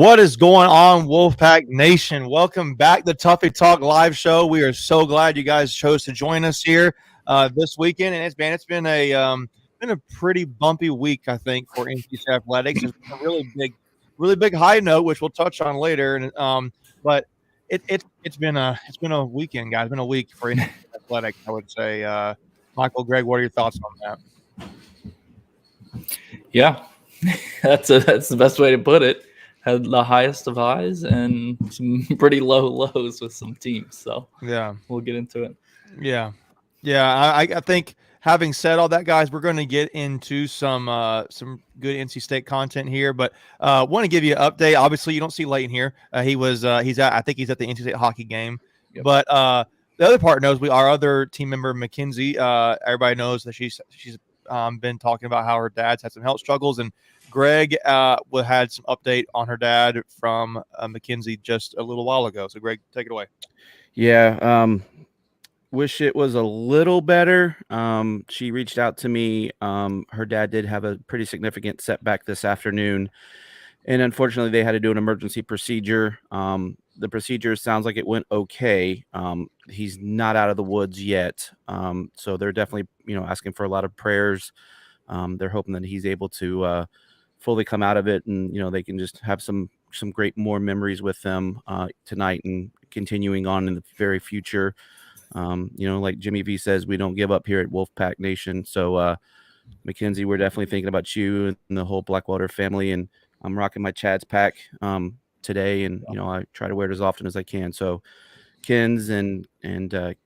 What is going on, Wolfpack Nation? Welcome back to Tuffy Talk Live Show. We are so glad you guys chose to join us here this weekend, and it's been a pretty bumpy week, I think, for NC Athletics. It's been a really big high note, which we'll touch on later. But it's been a weekend, guys. It's been a week for NC Athletics, I would say. Michael, Greg, what are your thoughts on that? Yeah, that's the best way to put it. Had the highest of highs and some pretty low lows with some teams. So Yeah. we'll get into it. Yeah. I think having said all that, guys, we're going to get into some good NC State content here, but want to give you an update. Obviously, you don't see Leighton here. I think he's at the NC State hockey game. Yep. But the other part knows our other team member Mackenzie. Everybody knows that she's been talking about how her dad's had some health struggles, and Greg had some update on her dad from Mackenzie just a little while ago. So, Greg, take it away. Yeah. Wish it was a little better. She reached out to me. Her dad did have a pretty significant setback this afternoon, and unfortunately they had to do an emergency procedure. The procedure sounds like it went okay. He's not out of the woods yet. So they're definitely, asking for a lot of prayers. They're hoping that he's able to fully come out of it, and, they can just have some great more memories with them tonight and continuing on in the very future. Like Jimmy V says, we don't give up here at Wolfpack Nation. So, Mackenzie, we're definitely thinking about you and the whole Blackwater family. And I'm rocking my Chad's pack today, and I try to wear it as often as I can. So, Kens and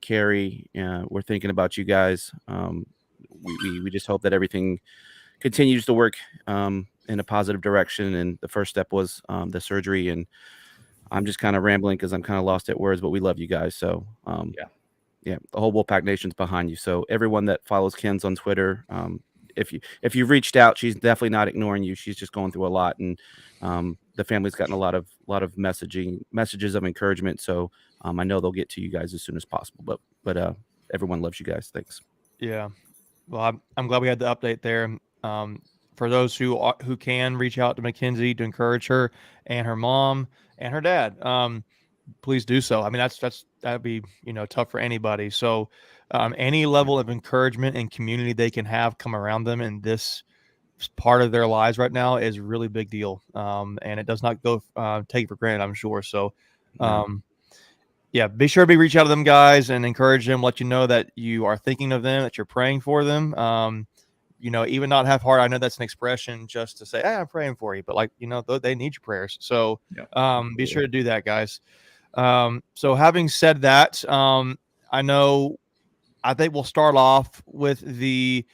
Carrie, we're thinking about you guys. We just hope that everything continues to work in a positive direction. And the first step was the surgery. And I'm just kind of rambling because I'm kind of lost at words, but we love you guys. So, yeah, the whole Wolfpack Nation's behind you. So everyone that follows Ken's on Twitter, if you've reached out, she's definitely not ignoring you. She's just going through a lot, and the family's gotten a lot of messages of encouragement. So I know they'll get to you guys as soon as possible. But everyone loves you guys. Thanks. Yeah, well, I'm glad we had the update there. For those who can reach out to Mackenzie to encourage her and her mom and her dad, please do so. I mean, that'd be tough for anybody. So any level of encouragement and community they can have come around them in this part of their lives right now is a really big deal. And it does not go take for granted, I'm sure. So yeah, be sure to reach out to them guys and encourage them, let you know that you are thinking of them, that you're praying for them. Even not half heart. I know that's an expression just to say, hey, I'm praying for you, but they need your prayers. So be sure to do that, guys. So having said that, I think we'll start off with the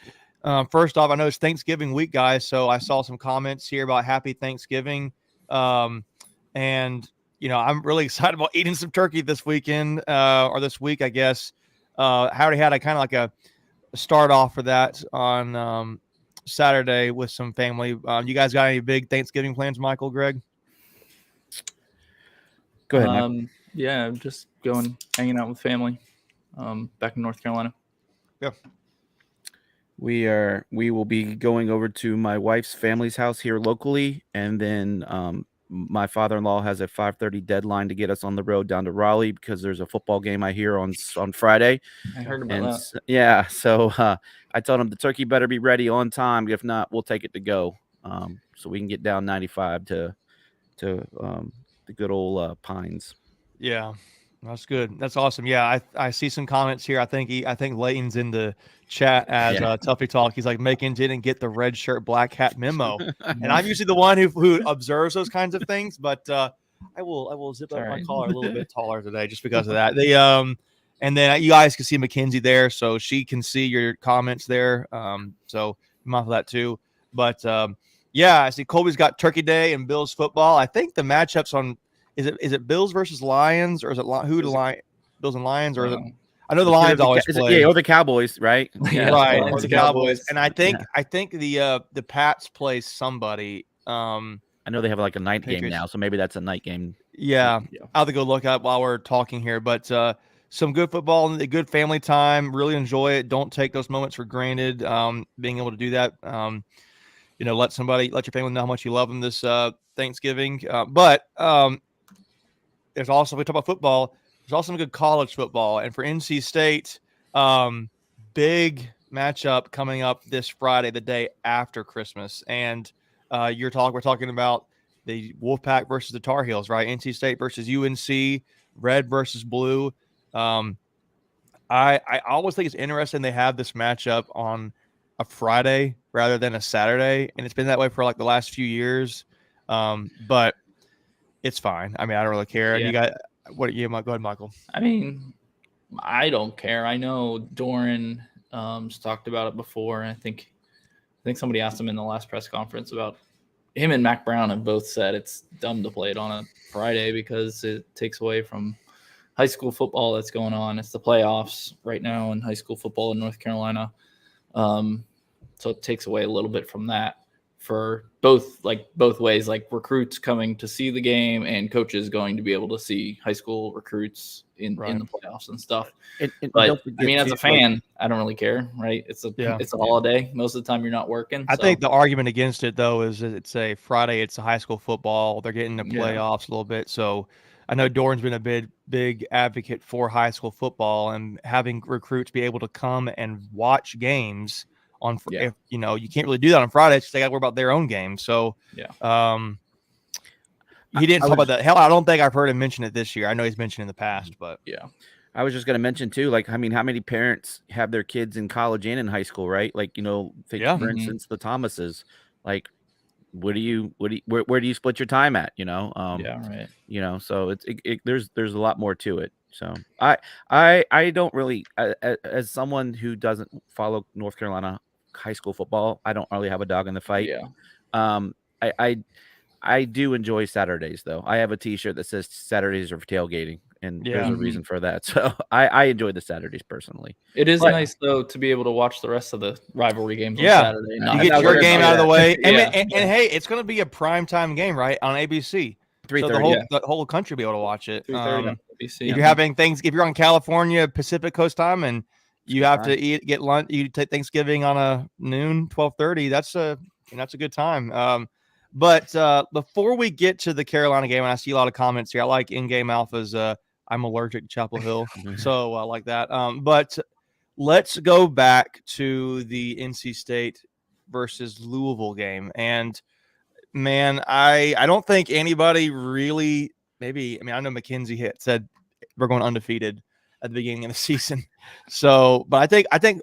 first off, I know it's Thanksgiving week, guys. So I saw some comments here about happy Thanksgiving. And I'm really excited about eating some turkey this weekend, or this week, I guess. I already had a kind of like a start off for that on Saturday with some family. You guys got any big Thanksgiving plans, Michael, Greg? Go ahead, Mike. Yeah, just hanging out with family back in North Carolina. Yeah. We will be going over to my wife's family's house here locally, and then my father-in-law has a 5:30 deadline to get us on the road down to Raleigh because there's a football game I hear on Friday. I heard about that. Yeah, so I told him the turkey better be ready on time. If not, we'll take it to go, so we can get down 95 to the good old Pines. Yeah, that's good. That's awesome. Yeah, I see some comments here. I think Leighton's in the chat as Tuffy Talk. He's like, Macon didn't get the red shirt, black hat memo, and I'm usually the one who observes those kinds of things. But I will zip up my collar a little bit taller today just because of that. And then you guys can see Mackenzie there, so she can see your comments there. So I'm off of that too. But yeah, I see Colby's got Turkey Day and Bills football. I think the matchups on. Is it Bills versus Lions, or is it Bills and Lions, or is it? I know the Lions always play. Or the Cowboys, right? Yeah, right, or the Cowboys. And I think the Pats play somebody. I know they have like a night game now, so maybe that's a night game. Yeah, I'll have to go look up while we're talking here. But some good football and a good family time. Really enjoy it. Don't take those moments for granted. Being able to do that. let your family know how much you love them this Thanksgiving. But there's also, if we talk about football, there's also some good college football. And for NC State, big matchup coming up this Friday, the day after Christmas. And we're talking about the Wolfpack versus the Tar Heels, right? NC State versus UNC, red versus blue. I always think it's interesting they have this matchup on a Friday rather than a Saturday, and it's been that way for like the last few years. But it's fine. I mean, I don't really care. And Yeah. you got what? Yeah, go ahead, Michael. I mean, I don't care. I know Doran talked about it before. I think somebody asked him in the last press conference about him and Mac Brown have both said it's dumb to play it on a Friday because it takes away from high school football that's going on. It's the playoffs right now in high school football in North Carolina. So it takes away a little bit from that for both ways, like recruits coming to see the game and coaches going to be able to see high school recruits in the playoffs and stuff. But I mean, as a fan, I don't really care, right? It's a holiday. Most of the time you're not working. I think the argument against it though is that it's a Friday, it's a high school football. They're getting the playoffs a little bit. So I know Doran's been a big advocate for high school football and having recruits be able to come and watch games on, if you can't really do that on Fridays because they got to worry about their own game. So he didn't talk about that. Hell, I don't think I've heard him mention it this year. I know he's mentioned it in the past, but I was just going to mention too, like, I mean, how many parents have their kids in college and in high school, right? Like, for instance, the Thomases, like, where do you split your time at? Right. So there's a lot more to it. So I don't really, as someone who doesn't follow North Carolina high school football, I don't really have a dog in the fight. I do enjoy Saturdays though. I have a T-shirt that says Saturdays are for tailgating, and there's a reason for that. So I enjoy the Saturdays personally. It is nice though to be able to watch the rest of the rivalry games on Saturday. You get your game out of the way, and hey, it's going to be a primetime game, right, on ABC. 3:30. So the whole country will be able to watch it. 3:30 on ABC. If you're having if you're on California Pacific Coast time and you have to get lunch, you take Thanksgiving on a noon 12:30. That's a good time. But before we get to the Carolina game, and I see a lot of comments here. I like in-game alphas. I'm allergic to Chapel Hill, so I like that. But let's go back to the NC State versus Louisville game. And man, I don't think anybody really. Maybe I know McKenzie said we're going undefeated at the beginning of the season. So, but I think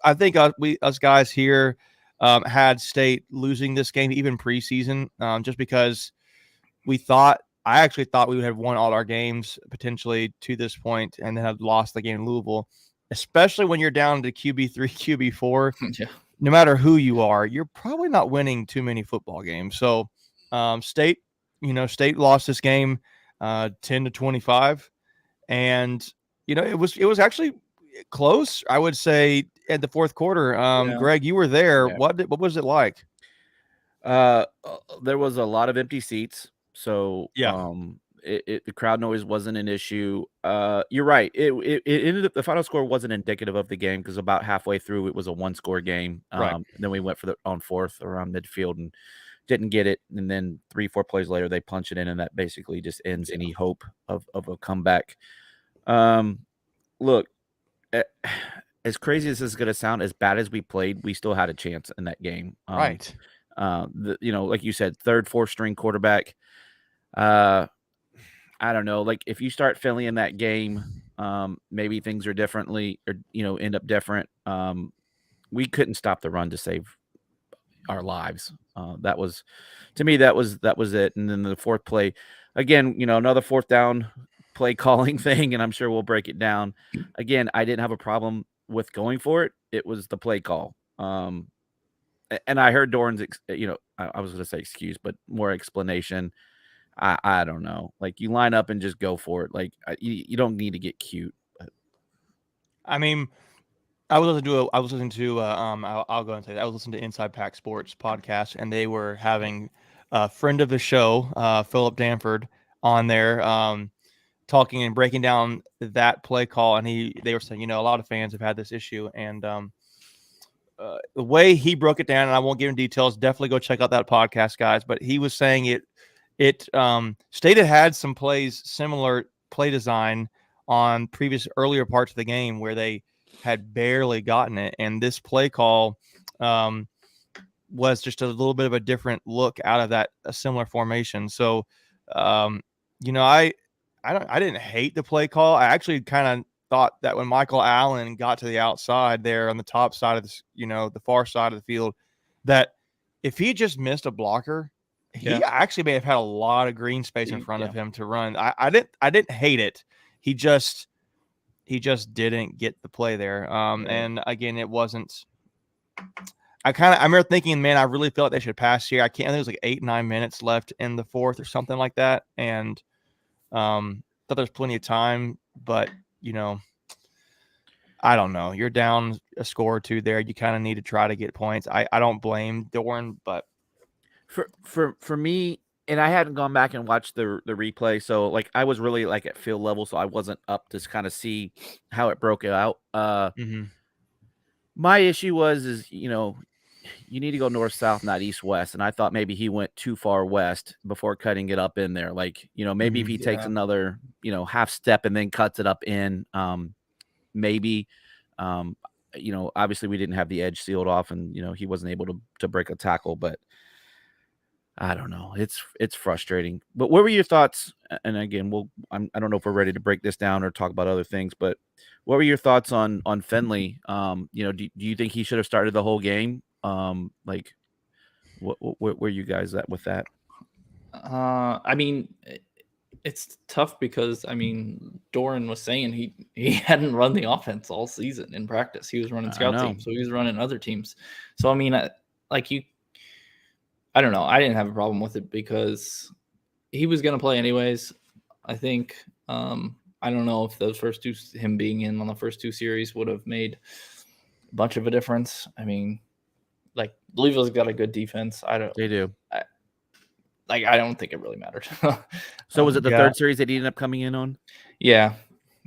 us guys here had State losing this game even preseason, just because I actually thought we would have won all our games potentially to this point and then have lost the game in Louisville, especially when you're down to QB3, QB4. No matter who you are, you're probably not winning too many football games. So State lost this game 10-25, and it was actually close, I would say, at the fourth quarter. Greg, you were there. What was it like? There was a lot of empty seats, so the crowd noise wasn't an issue. You're right. It ended up, the final score wasn't indicative of the game because about halfway through it was a 1-score game. Then we went on fourth around midfield and didn't get it, and then 3-4 plays later they punch it in, and that basically just ends any hope of a comeback. Look, as crazy as this is going to sound, as bad as we played, we still had a chance in that game. Right. Like you said, third, fourth string quarterback. I don't know. Like if you start Philly in that game, maybe things are differently, or end up different. We couldn't stop the run to save our lives. That was, to me, that was it. And then the fourth play, again, another fourth down play calling thing, and I'm sure we'll break it down. Again, I didn't have a problem with going for it. It was the play call. And I heard Doran's, I was going to say excuse, but more explanation. I don't know. Like you line up and just go for it. Like you don't need to get cute. But. I mean, I was listening to I'll go and say that. I was listening to Inside Pack Sports podcast, and they were having a friend of the show, Philip Danford, on there, talking and breaking down that play call. And they were saying, a lot of fans have had this issue, and the way he broke it down, and I won't give him details. Definitely go check out that podcast, guys. But he was saying State had some plays, similar play design on earlier parts of the game where they had barely gotten it, and this play call was just a little bit of a different look out of a similar formation. So, I didn't hate the play call. I actually kind of thought that when Michael Allen got to the outside there on the top side of the far side of the field, that if he just missed a blocker, he actually may have had a lot of green space in front of him to run. I didn't hate it. He just didn't get the play there. And again, it wasn't. I remember thinking, man, I really feel like they should pass here. I think it was like 8-9 minutes left in the fourth or something like that, and thought there's plenty of time, but I don't know. You're down a score or two there. You kind of need to try to get points. I don't blame Doran, but for me, and I hadn't gone back and watched the replay, so like I was really like at field level, so I wasn't up to kind of see how it broke out. My issue is you need to go north south, not east west, and I thought maybe he went too far west before cutting it up in there. Like maybe if he takes another half step and then cuts it up in, maybe. Obviously we didn't have the edge sealed off, and he wasn't able to break a tackle, but I don't know. It's frustrating. But what were your thoughts? And again, I don't know if we're ready to break this down or talk about other things, but what were your thoughts on Finley? Do you think he should have started the whole game? Like what were you guys at with that? I mean, it's tough because Doran was saying he hadn't run the offense all season in practice. He was running scout teams, so he was running other teams. So I don't know. I didn't have a problem with it because he was going to play anyways. I think I don't know if those first two, him being in on the first two series, would have made a bunch of a difference. I mean, like Louisville's got a good defense. They do. I don't think it really mattered. So was it the third series that he ended up coming in on? Yeah.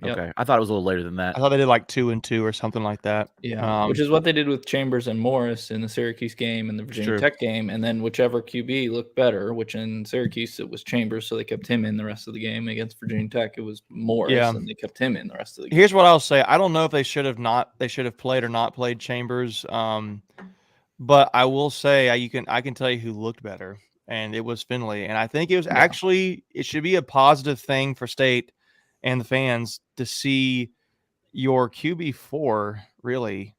Yep. Okay. I thought it was a little later than that. I thought they did like 2-2 or something like that. Yeah. Which is what they did with Chambers and Morris in the Syracuse game and the Virginia Tech game. And then whichever QB looked better, which in Syracuse it was Chambers, so they kept him in the rest of the game. Against Virginia Tech, it was Morris, and they kept him in the rest of the game. Here's what I'll say. I don't know if they should have played or not played Chambers. But I will say I can tell you who looked better, and it was Finley. And I think it was actually it should be a positive thing for State and the fans to see your QB4 really.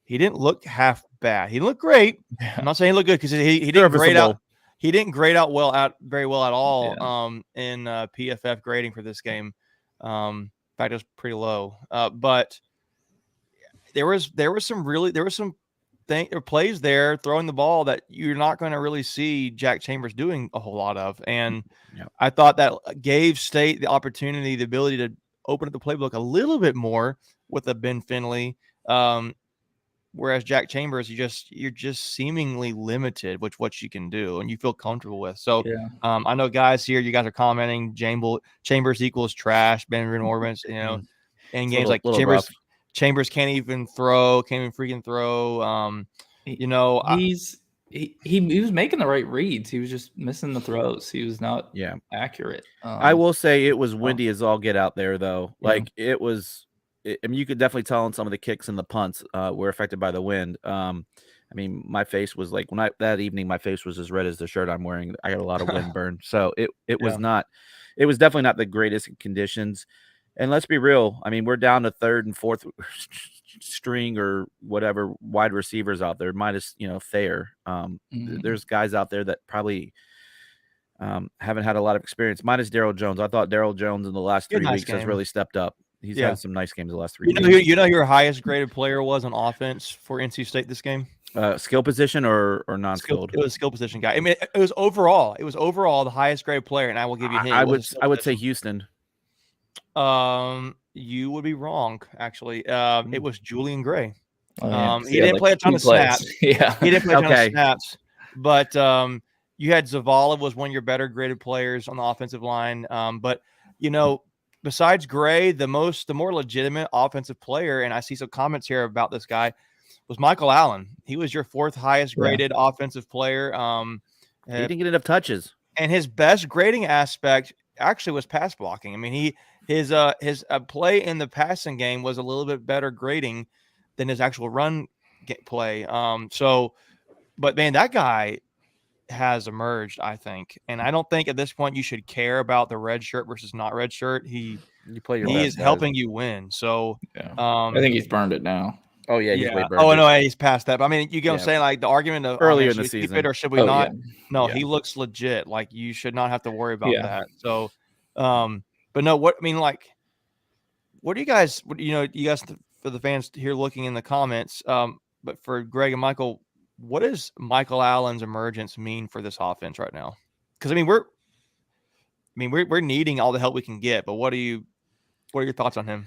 He didn't look half bad. He looked great. Yeah. I'm not saying he looked good because he didn't grade out. He didn't grade out very well at all in PFF grading for this game. In fact, it was pretty low. But there was some plays there throwing the ball that you're not going to really see Jack Chambers doing a whole lot of. And I thought that gave State the opportunity, the ability to open up the playbook a little bit more with a Ben Finley. Whereas Jack Chambers, you're just seemingly limited with what you can do and you feel comfortable with. So I know guys here, you guys are commenting Chambers equals trash, Ben Orbans, in games like Chambers can't even freaking throw. He was making the right reads. He was just missing the throws. He was not accurate. I will say it was windy as all get out there, though. Like it was. I mean, you could definitely tell on some of the kicks and the punts were affected by the wind. I mean, my face was like that evening, my face was as red as the shirt I'm wearing. I got a lot of wind burn, so it was not. It was definitely not the greatest conditions. And let's be real. I mean, we're down to third and fourth string or whatever wide receivers out there, minus Thayer. There's guys out there that probably haven't had a lot of experience. Minus Daryl Jones. I thought Daryl Jones in the last 3 weeks has really stepped up. He's had some nice games the last 3 weeks. You know who your highest graded player was on offense for NC State this game? Skill position or non-skilled? It was a skill position guy. I mean, it was overall the highest graded player, and I will give you a hint. I would say Houston. You would be wrong, actually. It was Julian Gray. He didn't play a ton of snaps. He didn't play a ton of snaps. But you had Zavala was one of your better graded players on the offensive line. But besides Gray, the more legitimate offensive player, and I see some comments here about this guy, was Michael Allen. He was your 4th highest Yeah. graded offensive player. He didn't get enough touches. And his best grading aspect actually was pass blocking. I mean, his play in the passing game was a little bit better grading than his actual run play. But man, that guy has emerged, I think, and I don't think at this point you should care about the red shirt versus not red shirt. He is helping you win. So yeah, I think he's burned it now. Oh yeah, he's way burned. Oh no, he's past that. But I mean, you get what I'm saying, like the argument of earlier in the should we keep season, it or should we not? Yeah. No, he looks legit. Like you should not have to worry about Yeah. that. So, but no, what do you guys? You guys for the fans here looking in the comments, but for Greg and Michael, what does Michael Allen's emergence mean for this offense right now? Because we're needing all the help we can get. But what are your thoughts on him?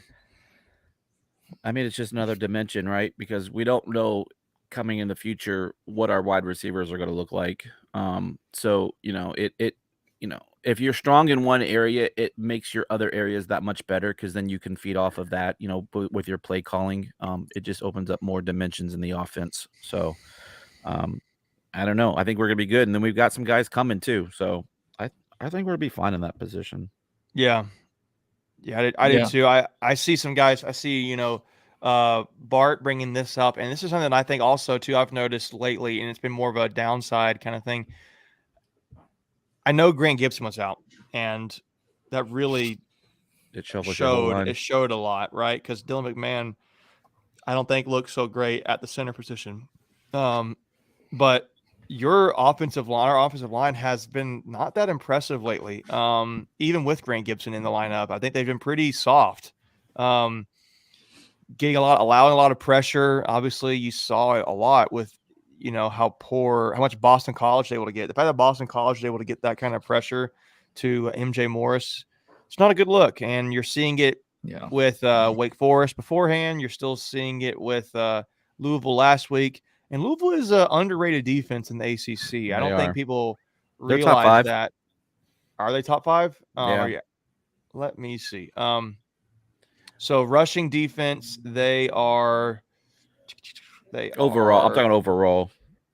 I mean, it's just another dimension, right? Because we don't know coming in the future what our wide receivers are going to look like. So if you're strong in one area, it makes your other areas that much better because then you can feed off of that. With your play calling, it just opens up more dimensions in the offense. So, I don't know. I think we're gonna be good, and then we've got some guys coming too. So I think we're gonna be fine in that position. Yeah. Yeah, I did too. I see some guys. I see, Bart bringing this up, and this is something that I think also too I've noticed lately, and it's been more of a downside kind of thing. I know Grant Gibson was out, and that really showed a lot, right? Because Dylan McMahon, I don't think looked so great at the center position, but our offensive line has been not that impressive lately. Even with Grant Gibson in the lineup, I think they've been pretty soft. Allowing a lot of pressure. Obviously, you saw it a lot with, how much Boston College they able to get. The fact that Boston College is able to get that kind of pressure to MJ Morris, it's not a good look. And you're seeing it with Wake Forest beforehand. You're still seeing it with Louisville last week. And Louisville is an underrated defense in the ACC. I don't think people realize that. Are they top 5? Yeah. Let me see. So rushing defense, they are overall. I'm talking overall,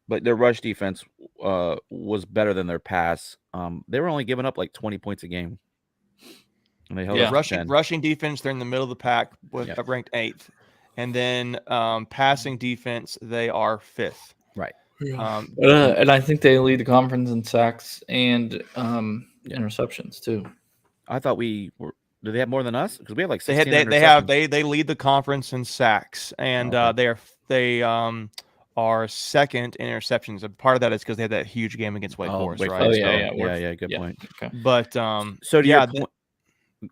but their rush defense was better than their pass. They were only giving up like 20 points a game. And they held rushing defense. They're in the middle of the pack with ranked 8th. And then passing defense, they are 5th. Right. And I think they lead the conference in sacks and interceptions too. I thought we were. Do they have more than us? Because we have like 16 they lead the conference in sacks, and they are second in interceptions. And part of that is because they had that huge game against Wake Forest, right? Good point. Okay. But so to your point,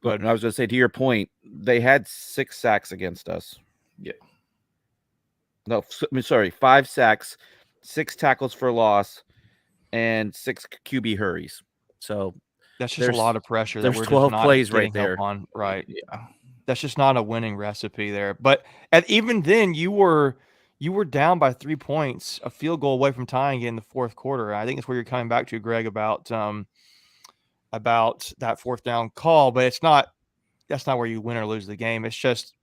go ahead. I was going to say to your point, they had 6 sacks against us. Yeah. No, sorry, 5 sacks, 6 tackles for loss, and 6 QB hurries. So that's just a lot of pressure. There's 12 plays right there. Right. Yeah. That's just not a winning recipe there. But even then, you were down by 3 points, a field goal away from tying in the fourth quarter. I think that's where you're coming back to, Greg, about that fourth down call. But that's not where you win or lose the game. It's just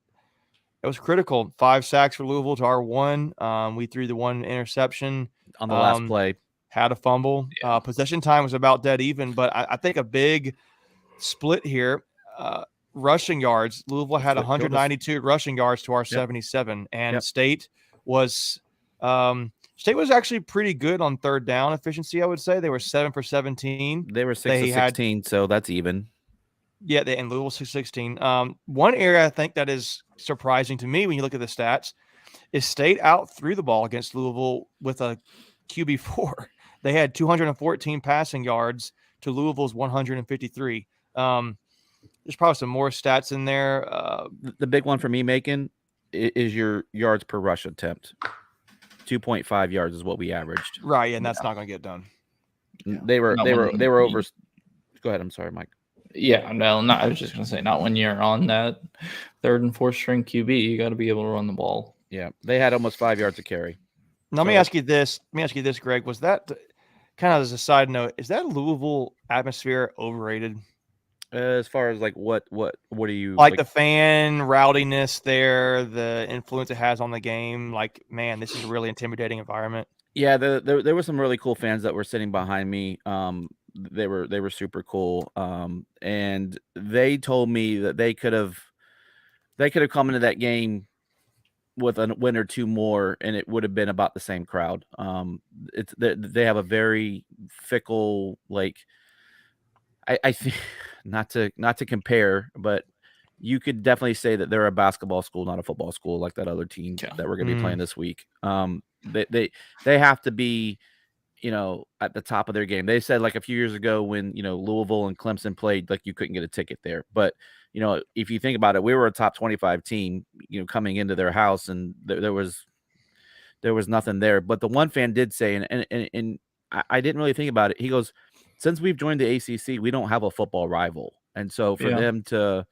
it was critical. 5 sacks for Louisville to our 1. We threw the 1 interception on the last play. Had a fumble. Possession time was about dead even, but I think a big split here. Rushing yards. Louisville had 192 rushing yards to our 77, and State was actually pretty good on third down efficiency. I would say they were 7 for 17. They were 6 of 16, so that's even. Yeah, and Louisville 6-16. One area I think that is surprising to me when you look at the stats is State out threw the ball against Louisville with a QB4. They had 214 passing yards to Louisville's 153. There's probably some more stats in there. The big one for me, Macon, is your yards per rush attempt. 2.5 yards is what we averaged. Right, and that's not going to get done. They were over. Go ahead. I'm sorry, Mike. Yeah, no, I was just going to say, not when you're on that third and fourth string QB, you got to be able to run the ball. Yeah, they had almost 5 yards to carry. Now, let me ask you this, Greg. Was that kind of as a side note? Is that Louisville atmosphere overrated? As far as like what are you Like the fan rowdiness there, the influence it has on the game. Like, man, this is a really intimidating environment. Yeah, there were some really cool fans that were sitting behind me. They were super cool. And they told me that they could have come into that game with a win or two more, and it would have been about the same crowd. They have a very fickle, like, I think not to compare, but you could definitely say that they're a basketball school, not a football school, like that other team Yeah. that we're going to be playing this week. They have to be, at the top of their game. They said like a few years ago when, Louisville and Clemson played, like you couldn't get a ticket there. But, if you think about it, we were a top 25 team, coming into their house, and there was nothing there. But the one fan did say, and I didn't really think about it. He goes, since we've joined the ACC, we don't have a football rival. And so for them to,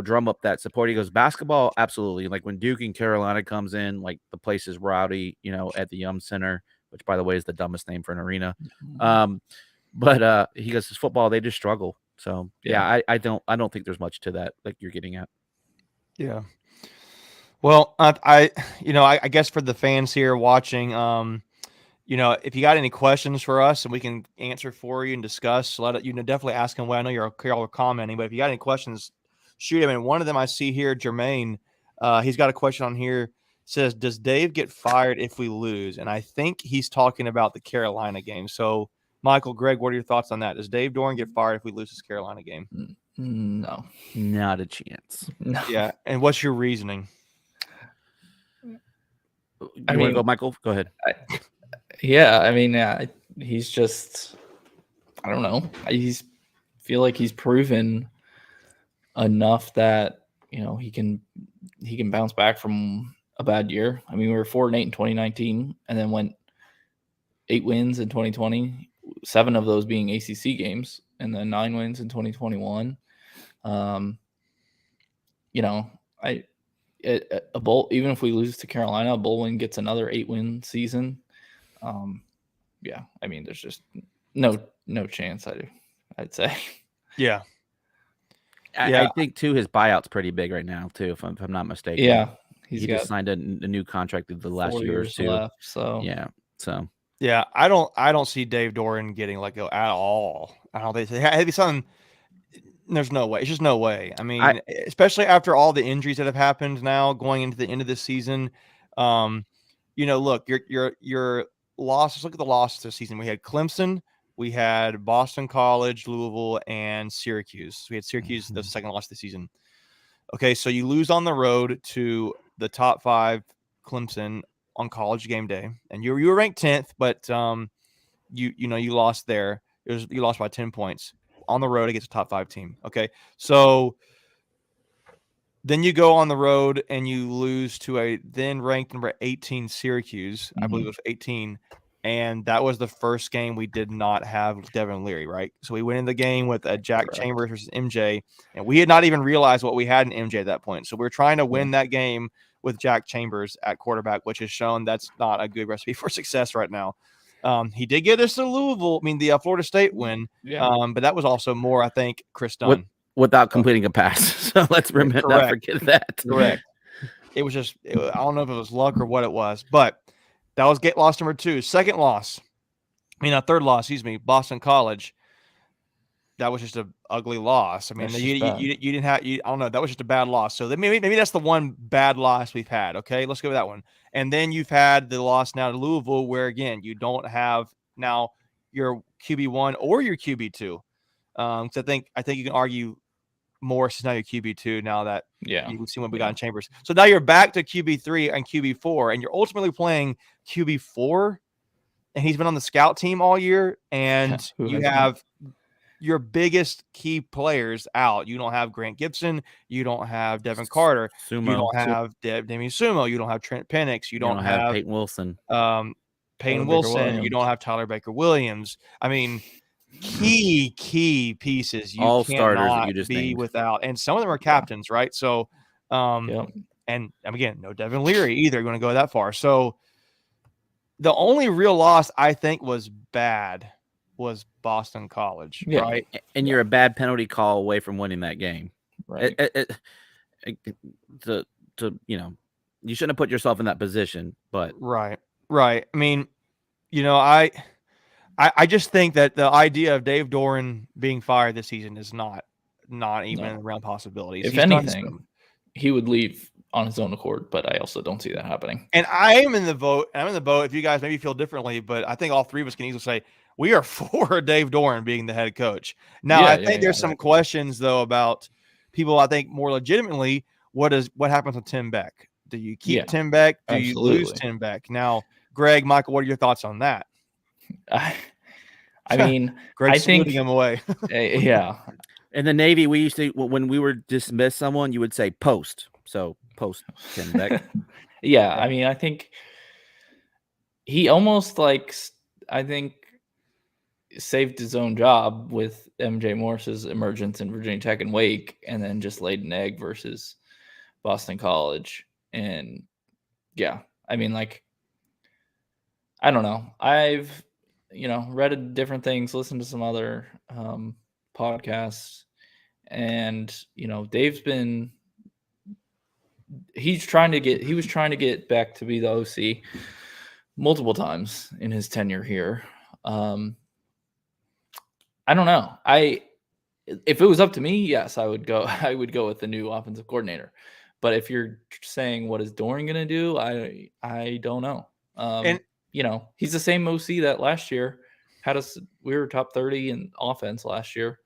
drum up that support, he goes, basketball, absolutely. Like when Duke and Carolina comes in, like the place is rowdy, at the Yum Center, which by the way is the dumbest name for an arena. But he goes, football, they just struggle. So yeah, I don't think there's much to that, like you're getting at. Yeah. Well, I guess for the fans here watching, if you got any questions for us and we can answer for you and discuss, let it, definitely ask them. Well, I know y'all are commenting, but if you got any questions, shoot them. And one of them I see here, Jermaine, he's got a question on here. Says, does Dave get fired if we lose? And I think he's talking about the Carolina game. So, Michael, Greg, what are your thoughts on that? Does Dave Doran get fired if we lose this Carolina game? No, not a chance. No. Yeah. And what's your reasoning? I mean, go, Michael. Go ahead. He's just, I don't know. Feel like he's proven enough that he can bounce back from a bad year. I mean, we were 4-8 in 2019, and then went 8 wins in 2020, 7 of those being ACC games, and then 9 wins in 2021. A bowl, even if we lose to Carolina, a bowl win gets another 8-win season. There's just no chance. I'd say. Yeah. I think too his buyout's pretty big right now too, if I'm not mistaken. Yeah, he just signed a new contract the last 4 year or years two. left, so yeah, I don't see Dave Doran getting let go at all. I don't think it'd be something. There's no way. It's just no way. I mean, especially after all the injuries that have happened now going into the end of the season. Look, your losses. Look at the losses this season. We had Clemson, we had Boston College, Louisville, and Syracuse. We had Syracuse the second loss of the season. Okay, so you lose on the road to the top 5 Clemson on College game day, and you were ranked 10th, but you lost there. You lost by 10 points on the road against a top 5 team. Okay, so then you go on the road and you lose to a then ranked number 18 Syracuse. I believe it was 18. And that was the first game we did not have Devin Leary, right? So we went in the game with a Jack Chambers versus MJ, and we had not even realized what we had in MJ at that point. So we were trying to win that game with Jack Chambers at quarterback, which has shown that's not a good recipe for success right now. He did get us to Louisville, the Florida State win, but that was also more, I think, Chris Dunn. Without completing a pass. So let's not forget that. Correct. It was just, I don't know if it was luck or what it was, but that was loss number 2. Second loss, third loss, Boston College. That was just an ugly loss. I mean, you didn't have, I don't know, that was just a bad loss. So maybe that's the one bad loss we've had. Okay, let's go with that one. And then you've had the loss now to Louisville, where again, you don't have now your QB1 or your QB2. So I think you can argue Morris is now your QB2 now that you've seen what we got in Chambers. So now you're back to QB3 and QB4, and you're ultimately playing QB4, and he's been on the scout team all year, and you have your biggest key players out. You don't have Grant Gibson. You don't have Devin Carter. You don't have Demi Sumo. You don't have Trent Penix. You don't have Peyton Wilson. Peyton Wilson. You don't have Tyler Baker Williams. I mean, key pieces you all starters that you just be named without, and some of them are captains, right? So and again, no Devin Leary either. You're going to go that far. So the only real loss I think was bad was Boston College, Yeah. right? And you're a bad penalty call away from winning that game. Right. To you shouldn't have put yourself in that position, but Right. I mean, I just think that the idea of Dave Doran being fired this season is not even No. around possibilities. If He's done anything, some. he would leave on his own accord, but I also don't see that happening. And I am in the vote. I'm in the boat. If you guys maybe feel differently, but I think all three of us can easily say we are for Dave Doran being the head coach. Now, I think there's some questions though about people. I think more legitimately, what happens with Tim Beck? Do you keep Tim Beck? Do you lose Tim Beck? Now, Greg, Michael, what are your thoughts on that? I mean, Greg's saluting him away. Yeah. In the Navy, we used to, when we were dismiss someone, you would say post. So post Tim Beck. Yeah, I mean, I think he almost saved his own job with MJ Morris's emergence in Virginia Tech and Wake, and then just laid an egg versus Boston College. And yeah, I mean, I don't know. I've read different things, listened to some other podcasts, and Dave's been he was trying to get back to be the OC multiple times in his tenure here. I don't know. If it was up to me, yes, I would go with the new offensive coordinator. But if you're saying what is Doran going to do, I don't know. And he's the same OC that last year had us. We were top 30 in offense last year.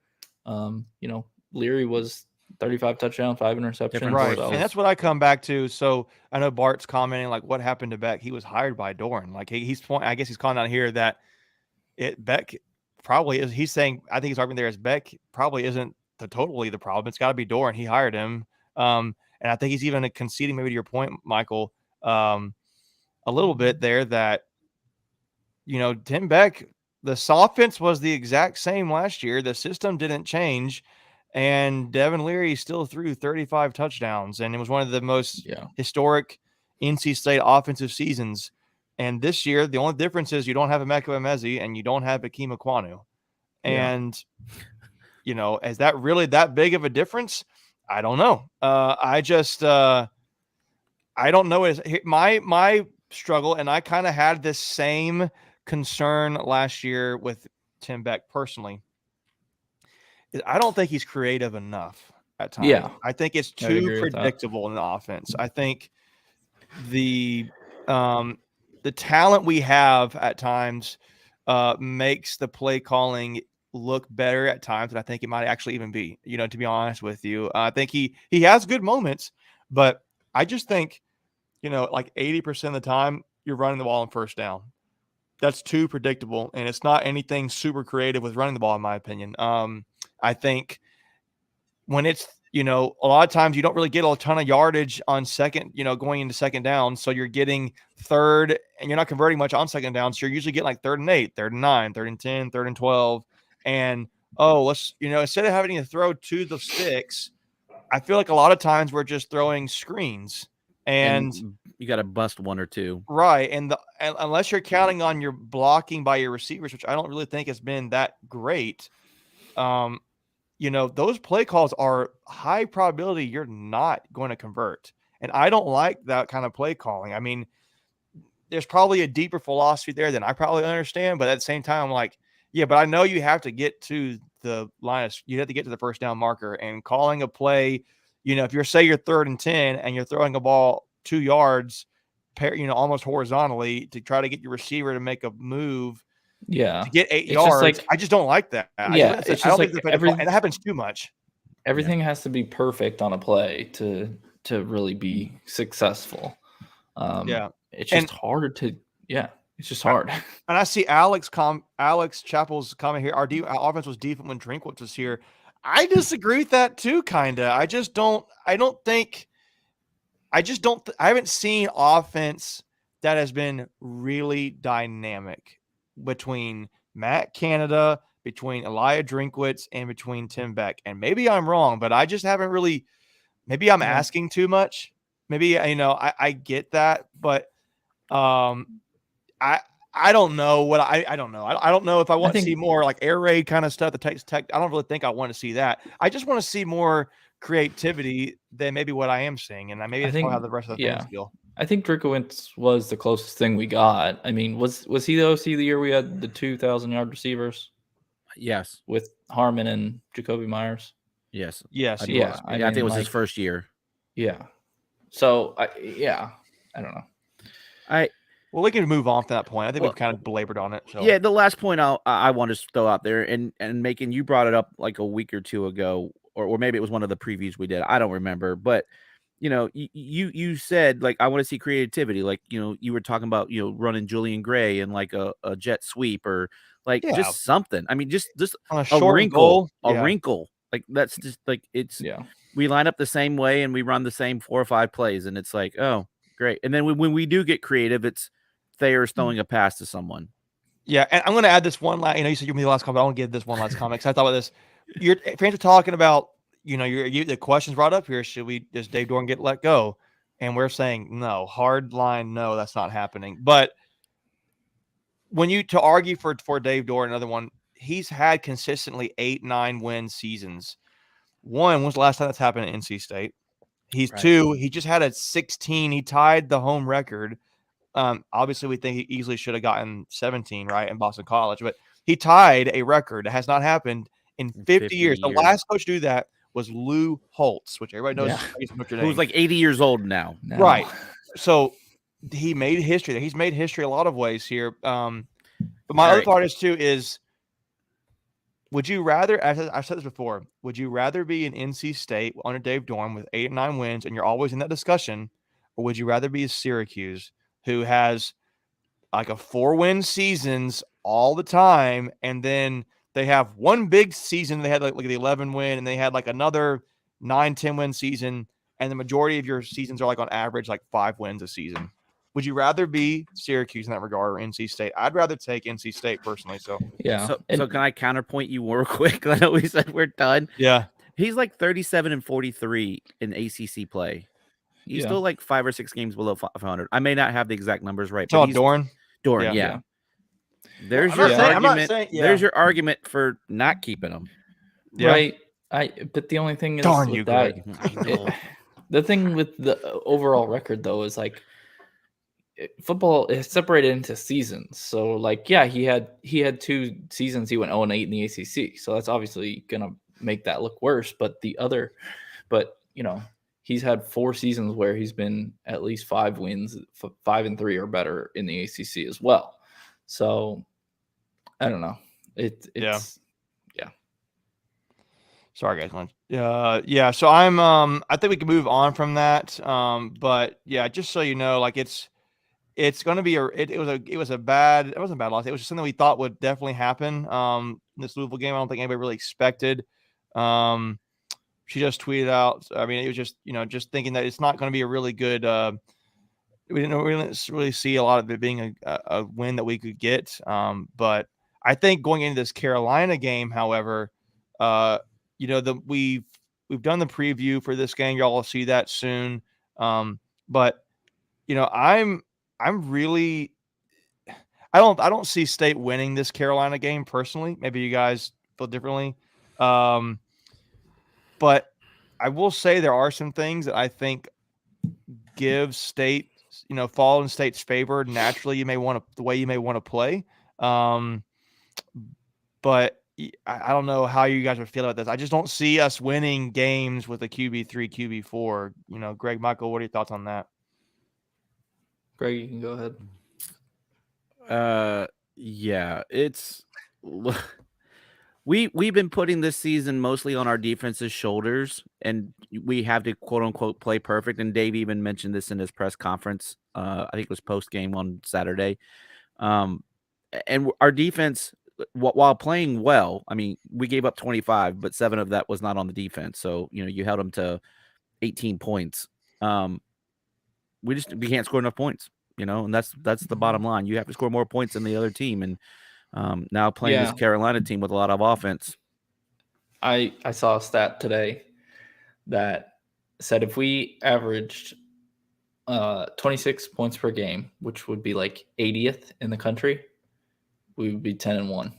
Leary was 35 touchdowns, 5 interceptions. Right. And that's what I come back to. So I know Bart's commenting what happened to Beck. He was hired by Doran. I guess he's calling out here that Beck probably is. He's saying, I think he's arguing there as Beck probably isn't totally the problem. It's got to be Doran. He hired him. And I think he's even conceding, maybe to your point, Michael, a little bit there that, Tim Beck, the offense was the exact same last year. The system didn't change. And Devin Leary still threw 35 touchdowns. And it was one of the most historic NC State offensive seasons. And this year, the only difference is you don't have Emeka Emezi and you don't have Akeem Ekwonu. And, is that really that big of a difference? I don't know. I don't know. My struggle, and I kind of had this same concern last year with Tim Beck personally. I don't think he's creative enough at times. Yeah. I think it's too predictable in the offense. I think the talent we have at times makes the play calling look better at times than I think it might actually even be, to be honest with you. I think he has good moments, but I just think, 80% of the time you're running the ball on first down. That's too predictable, and it's not anything super creative with running the ball, in my opinion. I think when it's, a lot of times you don't really get a ton of yardage on second, going into second down. So you're getting third and you're not converting much on second down. So you're usually getting 3rd and 8, 3rd and 9, 3rd and 10, 3rd and 12. And, let's, instead of having to throw to the sticks, I feel like a lot of times we're just throwing screens and you got to bust one or two. Right. And unless you're counting on your blocking by your receivers, which I don't really think has been that great, those play calls are high probability you're not going to convert. And I don't like that kind of play calling. I mean, there's probably a deeper philosophy there than I probably understand. But at the same time, I'm like, yeah, but I know you have to get to the line. You have to get to the first down marker, and calling a play, if you're 3rd and 10 and you're throwing a ball 2 yards, almost horizontally to try to get your receiver to make a move. Yeah, to get 8 yards. I just don't like that. Yeah, I don't think and that happens too much. Everything has to be perfect on a play to really be successful. It's just hard to. Yeah, it's just hard. And I see Alex Chappell's comment here. Our offense was deep when Drinkwitz was here. I disagree with that too, kind of. I haven't seen offense that has been really dynamic between Matt Canada, between Elijah Drinkwitz, and between Tim Beck. And maybe I'm wrong, but I just haven't really – maybe I'm asking too much. Maybe, I get that. But I I don't know what I don't know. I don't know if I want to think- see more like air raid kind of stuff. The tech. I don't really think I want to see that. I just want to see more creativity than maybe what I am seeing, and maybe that's how the rest of the fans feel. I think Drinkowitz was the closest thing we got. I mean, was he the OC the year we had the 2,000-yard receivers? Yes. With Harmon and Jacoby Myers. Yes. Yes. I think it was his first year. Yeah. So I don't know. Well, we can move on from that point. I think we've kind of belabored on it. So. Yeah, the last point I want to throw out there, and Macon, you brought it up like a week or two ago, or maybe it was one of the previews we did. I don't remember, but you said like I want to see creativity, like you were talking about running Julian Gray and like a jet sweep or like just something. I mean, just on a wrinkle, goal. wrinkle. Like that's just like it's. We line up the same way and we run the same 4 or 5 plays, and it's like, oh, great. And then when we do get creative, it's Thayer's throwing a pass to someone. Yeah, and I'm going to add this one last. You said you gave me the last comment. I want to give this one last comment because I thought about this. Your fans are talking about, the questions brought up here. Does Dave Doran get let go? And we're saying no, hard line, no, that's not happening. But when to argue for Dave Doran, another one, he's had consistently 8-9 win seasons. One, when's the last time that's happened at NC State? He's right. 2. He just had a 16. He tied the home record. Obviously, we think he easily should have gotten 17, right, in Boston College. But he tied a record that has not happened in 50 years. The last coach to do that was Lou Holtz, which everybody knows who's like 80 years old now. Right. So he made history. He's made history a lot of ways here. But my other thought is, would you rather, I've said this before, would you rather be in NC State under Dave Doran with 8-9 wins and you're always in that discussion, or would you rather be a Syracuse who has like a 4-win seasons all the time, and then they have one big season, they had like the 11-win, and they had like another 9-10 win season, and the majority of your seasons are like on average like 5 wins a season? Would you rather be Syracuse in that regard or NC State? I'd rather take NC State personally. So yeah. So can I counterpoint you real quick? I know we said we're done. Yeah. He's like 37-43 in ACC play. He's still like 5 or 6 games below 500. I may not have the exact numbers right. But Doran, yeah. There's your argument. There's your argument for not keeping him. Yeah. Right. But the only thing is, darn you, Greg. I know. The thing with the overall record though is like football is separated into seasons. So like, yeah, he had 2 seasons he went 0-8 in the ACC. So that's obviously gonna make that look worse. But he's had 4 seasons where he's been at least 5 wins, 5-3 or better in the ACC as well. So I don't know. It's yeah. Sorry, guys. Yeah. So I think we can move on from that. But yeah, just so you know, like it's going to be it wasn't a bad loss. It was just something we thought would definitely happen. This Louisville game, I don't think anybody really expected. She just tweeted out. I mean, it was just just thinking that it's not going to be a really good. We didn't really see a lot of it being a win that we could get. But I think going into this Carolina game, however, we've done the preview for this game. Y'all will see that soon. But I'm really, I don't see State winning this Carolina game personally. Maybe you guys feel differently. But I will say there are some things that I think give State, fall in State's favor. Naturally, the way you may want to play. But I don't know how you guys would feel about this. I just don't see us winning games with a QB3, QB4. Greg, Michael, what are your thoughts on that? Greg, you can go ahead. Yeah, it's we've been putting this season mostly on our defense's shoulders, and we have to quote unquote play perfect. And Dave even mentioned this in his press conference. I think it was post game on Saturday. And our defense, while playing well, I mean, we gave up 25, but 7 of that was not on the defense. So you held them to 18 points. We can't score enough points, and that's the bottom line. You have to score more points than the other team, and now playing this Carolina team with a lot of offense. I saw a stat today that said if we averaged 26 points per game, which would be like 80th in the country, we would be 10-1.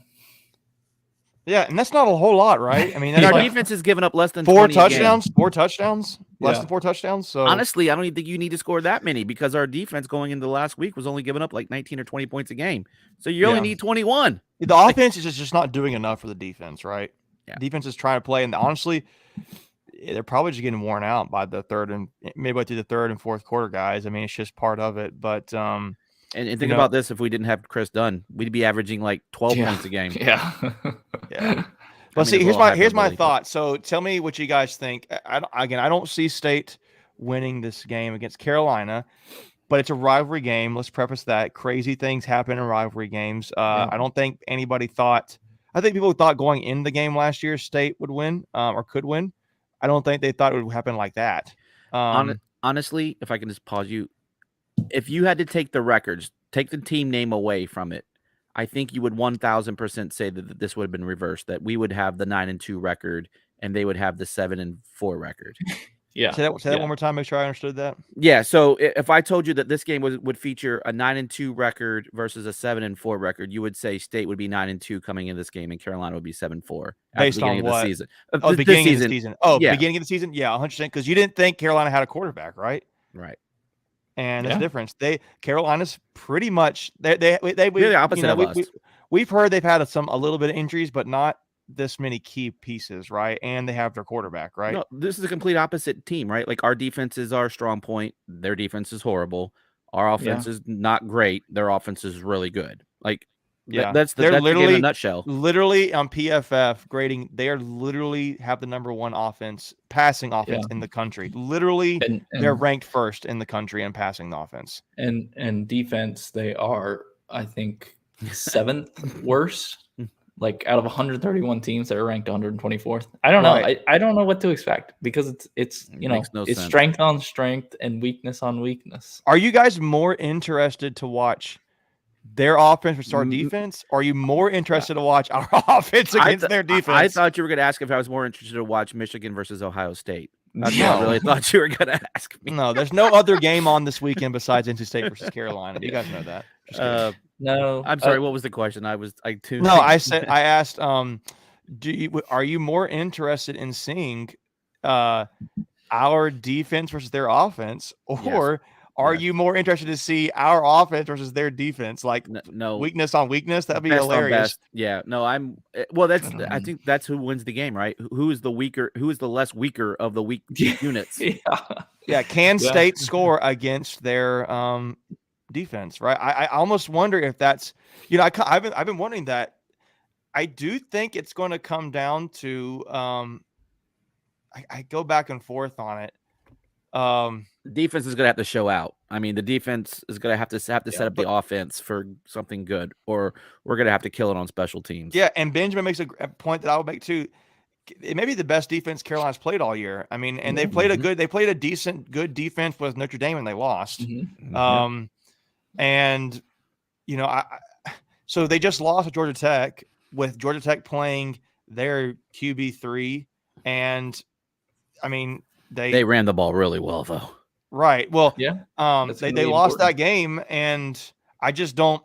Yeah, and that's not a whole lot, right? I mean, And that's our like defense has given up less than 4 20 a game. touchdowns, less Yeah. than 4 touchdowns. So Honestly, I don't even think you need to score that many because our defense going into the last week was only giving up like 19 or 20 points a game. So you only Yeah. need 21. the offense is just not doing enough for the defense, right? Yeah. Defense is trying to play, and honestly, they're probably just getting worn out by the third and midway through the third and fourth quarter, guys. I mean, it's just part of it. But And think about this: if we didn't have Chris Dunn, we'd be averaging like 12 points a game. Yeah. Yeah. I Well, mean, see, it's a here's my little thought. So tell me what you guys think. I don't see State winning this game against Carolina, but it's a rivalry game. Let's preface that. Crazy things happen in rivalry games. I don't think anybody thought. I think people thought going in the game last year State would win or could win. I don't think they thought it would happen like that. Honestly, if I can just pause you, if you had to take the records, take the team name away from it, I think you would 1000% say that this would have been reversed, that we would have the 9-2 record and they would have the 7-4 record. Yeah. Say that one more time. Make sure I understood that. Yeah. So if I told you that this game would feature a 9-2 record versus a 7-4 record, you would say State would be 9-2 coming in this game and Carolina would be 7-4 Based on what? The season. Oh, beginning of the season. Oh, yeah. Beginning of the season. Yeah, 100%. Because you didn't think Carolina had a quarterback, right? Right. And there's a difference. Carolina's pretty much they're the opposite of us. We've heard they've had a little bit of injuries, but not this many key pieces, right? And they have their quarterback, right? No, this is a complete opposite team, right? Like our defense is our strong point. Their defense is horrible. Our offense is not great. Their offense is really good. Like, that's the game in a nutshell. Literally on PFF grading, they are literally have the number one passing offense in the country. Literally, and they're ranked first in the country in passing the offense. And defense, they are, I think, 7th worst. Like out of 131 teams that are ranked 124th. I don't know. I don't know what to expect because it's it's strength on strength and weakness on weakness. Are you guys more interested to watch their offense versus our defense? Or are you more interested to watch our offense against their defense? I thought you were going to ask if I was more interested to watch Michigan versus Ohio State. That's what I really thought you were going to ask me. No, there's no other game on this weekend base NC State versus Carolina. You guys know that. No, I'm sorry. What was the question? I tuned. No, I asked. Are you more interested in seeing our defense versus their offense, or are you more interested to see our offense versus their defense? Like no weakness on weakness. That'd be hilarious. Yeah. No, I think that's who wins the game, right? Who is the weaker? Who is the less weaker of the weak units? Yeah. Can State score against their defense, right? I almost wonder if that's, I've been wondering that. I do think it's going to come down to I go back and forth on it. Defense is going to have to show out. I mean, the defense is going to have to set up the offense for something good, or we're going to have to kill it on special teams. Yeah, and Benjamin makes a point that I would make too. It may be the best defense Carolina's played all year. I mean, and they played a decent, good defense with Notre Dame, and they lost. And so they just lost to Georgia Tech, with Georgia Tech playing their QB3, and I mean they ran the ball really well though. Right. Well, they lost that game, and I just don't.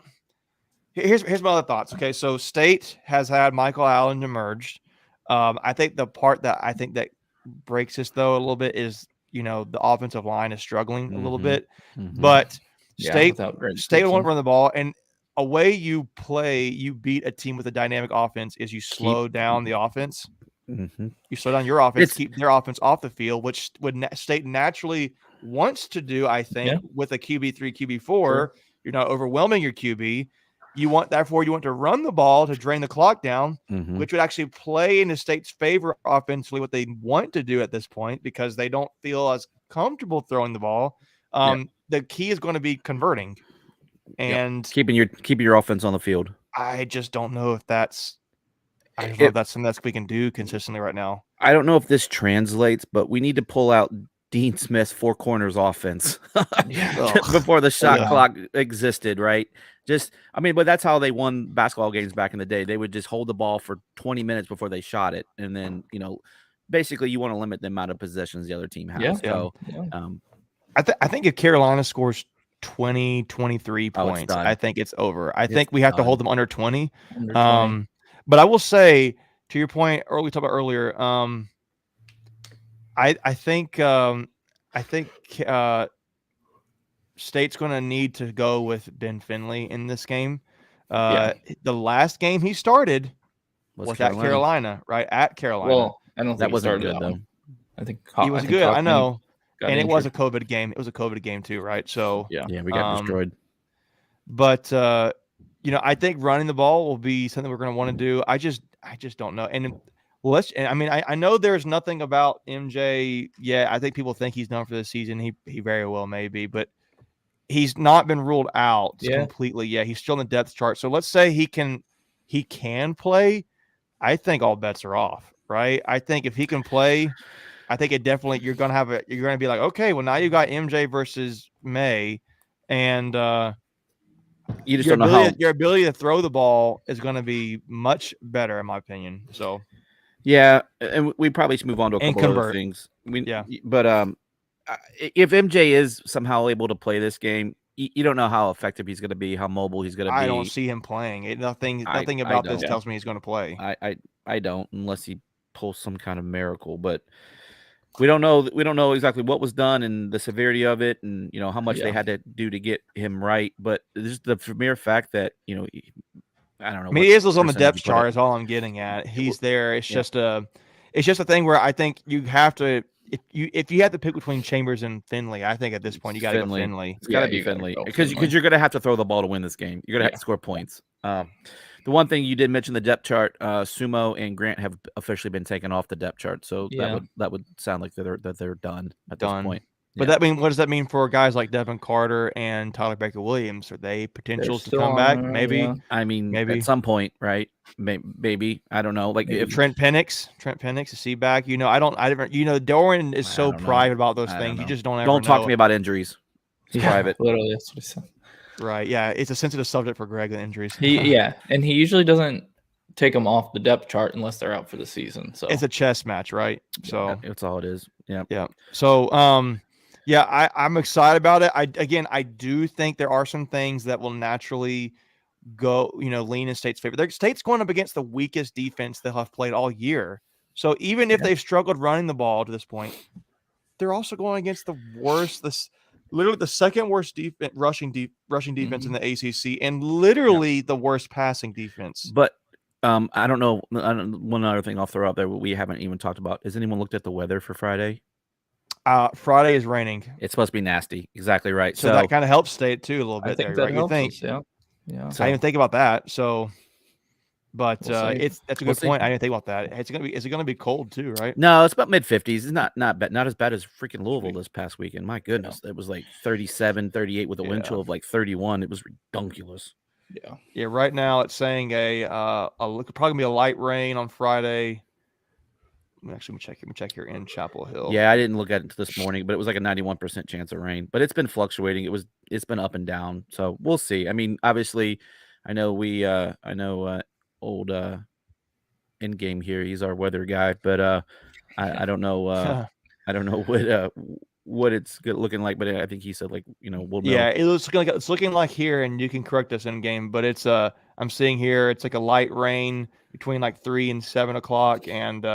Here's my other thoughts. Okay, so State has had Michael Allen emerged. I think the part that breaks us though a little bit is the offensive line is struggling a little bit, but State won't run the ball, and a way you beat a team with a dynamic offense is you slow down the offense. You slow down your offense, keep their offense off the field, which State naturally wants to do. I think with a QB3, QB4, you're not overwhelming your QB. You want to run the ball to drain the clock down, which would actually play into State's favor offensively, what they want to do at this point, because they don't feel as comfortable throwing the ball. The key is going to be converting and keeping your offense on the field. I just don't know if that's something that we can do consistently right now. I don't know if this translates, but we need to pull out Dean Smith's four corners offense before the shot clock existed, right? But that's how they won basketball games back in the day. They would just hold the ball for 20 minutes before they shot it. And then, basically you want to limit the amount of possessions the other team has. I think if Carolina scores 20, 23 Oh, it's points, done. I think it's over. I It's think we have to done. hold them under 20. Under 20. But I will say, to your point, or we talked about earlier, I think State's going to need to go with Ben Finley in this game. Yeah. The last game he started was at Carolina. Carolina, right? At Carolina. Well, I don't think That he wasn't started good that though. one. I think he was I think good. I Hoffman know. got And it was a injured. COVID game. It was a COVID game too, right? So Yeah. Yeah, we got destroyed. But I think running the ball will be something we're going to want to do. I just don't know. And I know there's nothing about MJ yet. I think people think he's done for the season. He very well may be, but he's not been ruled out completely yet. He's still in the depth chart. So let's say he can play. I think all bets are off, right? I think if he can play, I think it definitely you're going to be like, okay, well now you got MJ versus May, and you just don't know how your ability to throw the ball is going to be much better, in my opinion. So, yeah, and we probably should move on to a And couple other convert. things. Yeah. But if MJ is somehow able to play this game, you don't know how effective he's going to be, how mobile he's going to be. I don't see him playing. Nothing about this tells me he's going to play. I don't, unless he pulls some kind of miracle. But we don't know. We don't know exactly what was done and the severity of it, and how much they had to do to get him right. But just the mere fact that I don't know. I mean, he is on the depth chart. Is all I'm getting at. He's there. It's just a thing where I think you have to. If you have to pick between Chambers and Finley, I think at this point you got to go Finley. It's got to be Finley because you're going to have to throw the ball to win this game. You're going to have to score points. The one thing you did mention the depth chart, Sumo and Grant have officially been taken off the depth chart, so that would sound like they're done at this point. But what does that mean for guys like Devin Carter and Tyler Baker Williams? Are they potentials to come back? Maybe. Yeah. I mean, maybe at some point, right? Maybe I don't know. Like if Trent Penix, is he back? Doran is so private about those things. You just don't ever Don't talk to me about injuries. It's private. Literally, that's what he said. Right. Yeah, it's a sensitive subject for Greg, the injuries. And he usually doesn't take them off the depth chart unless they're out for the season. So it's a chess match, right? So that's all it is. Yeah. Yeah. So I'm excited about it. I do think there are some things that will naturally go, lean in State's favor. State's going up against the weakest defense they'll have played all year. So even if they've struggled running the ball to this point, they're also going against the worst, literally the second worst rushing defense in the ACC, and literally the worst passing defense. But I don't know. One other thing I'll throw out there we haven't even talked about. Has anyone looked at the weather for Friday? Friday is raining. It's supposed to be nasty. Exactly right. So that kind of helps State too a little bit. I think there, that right? helps You think? Us, yeah. So I didn't think about that. So, but that's a good point. See. I didn't think about that. Is it gonna be cold too? Right? No, it's about mid-50s. It's not bad. Not as bad as freaking Louisville this past weekend. My goodness, it was like 37, 38 with a wind chill of like 31. It was ridiculous. Yeah. Right now it's saying probably gonna be a light rain on Friday. Actually, let me check here in Chapel Hill. Yeah, I didn't look at it this morning, but it was like a 91% chance of rain. But it's been fluctuating. It's been up and down. So we'll see. I mean, obviously, I know old in game here. He's our weather guy, but I don't know. I don't know what it's looking like, but I think he said we'll know. Yeah, it's looking like here, and you can correct us in game, but it's I'm seeing here it's like a light rain between like 3 and 7 o'clock and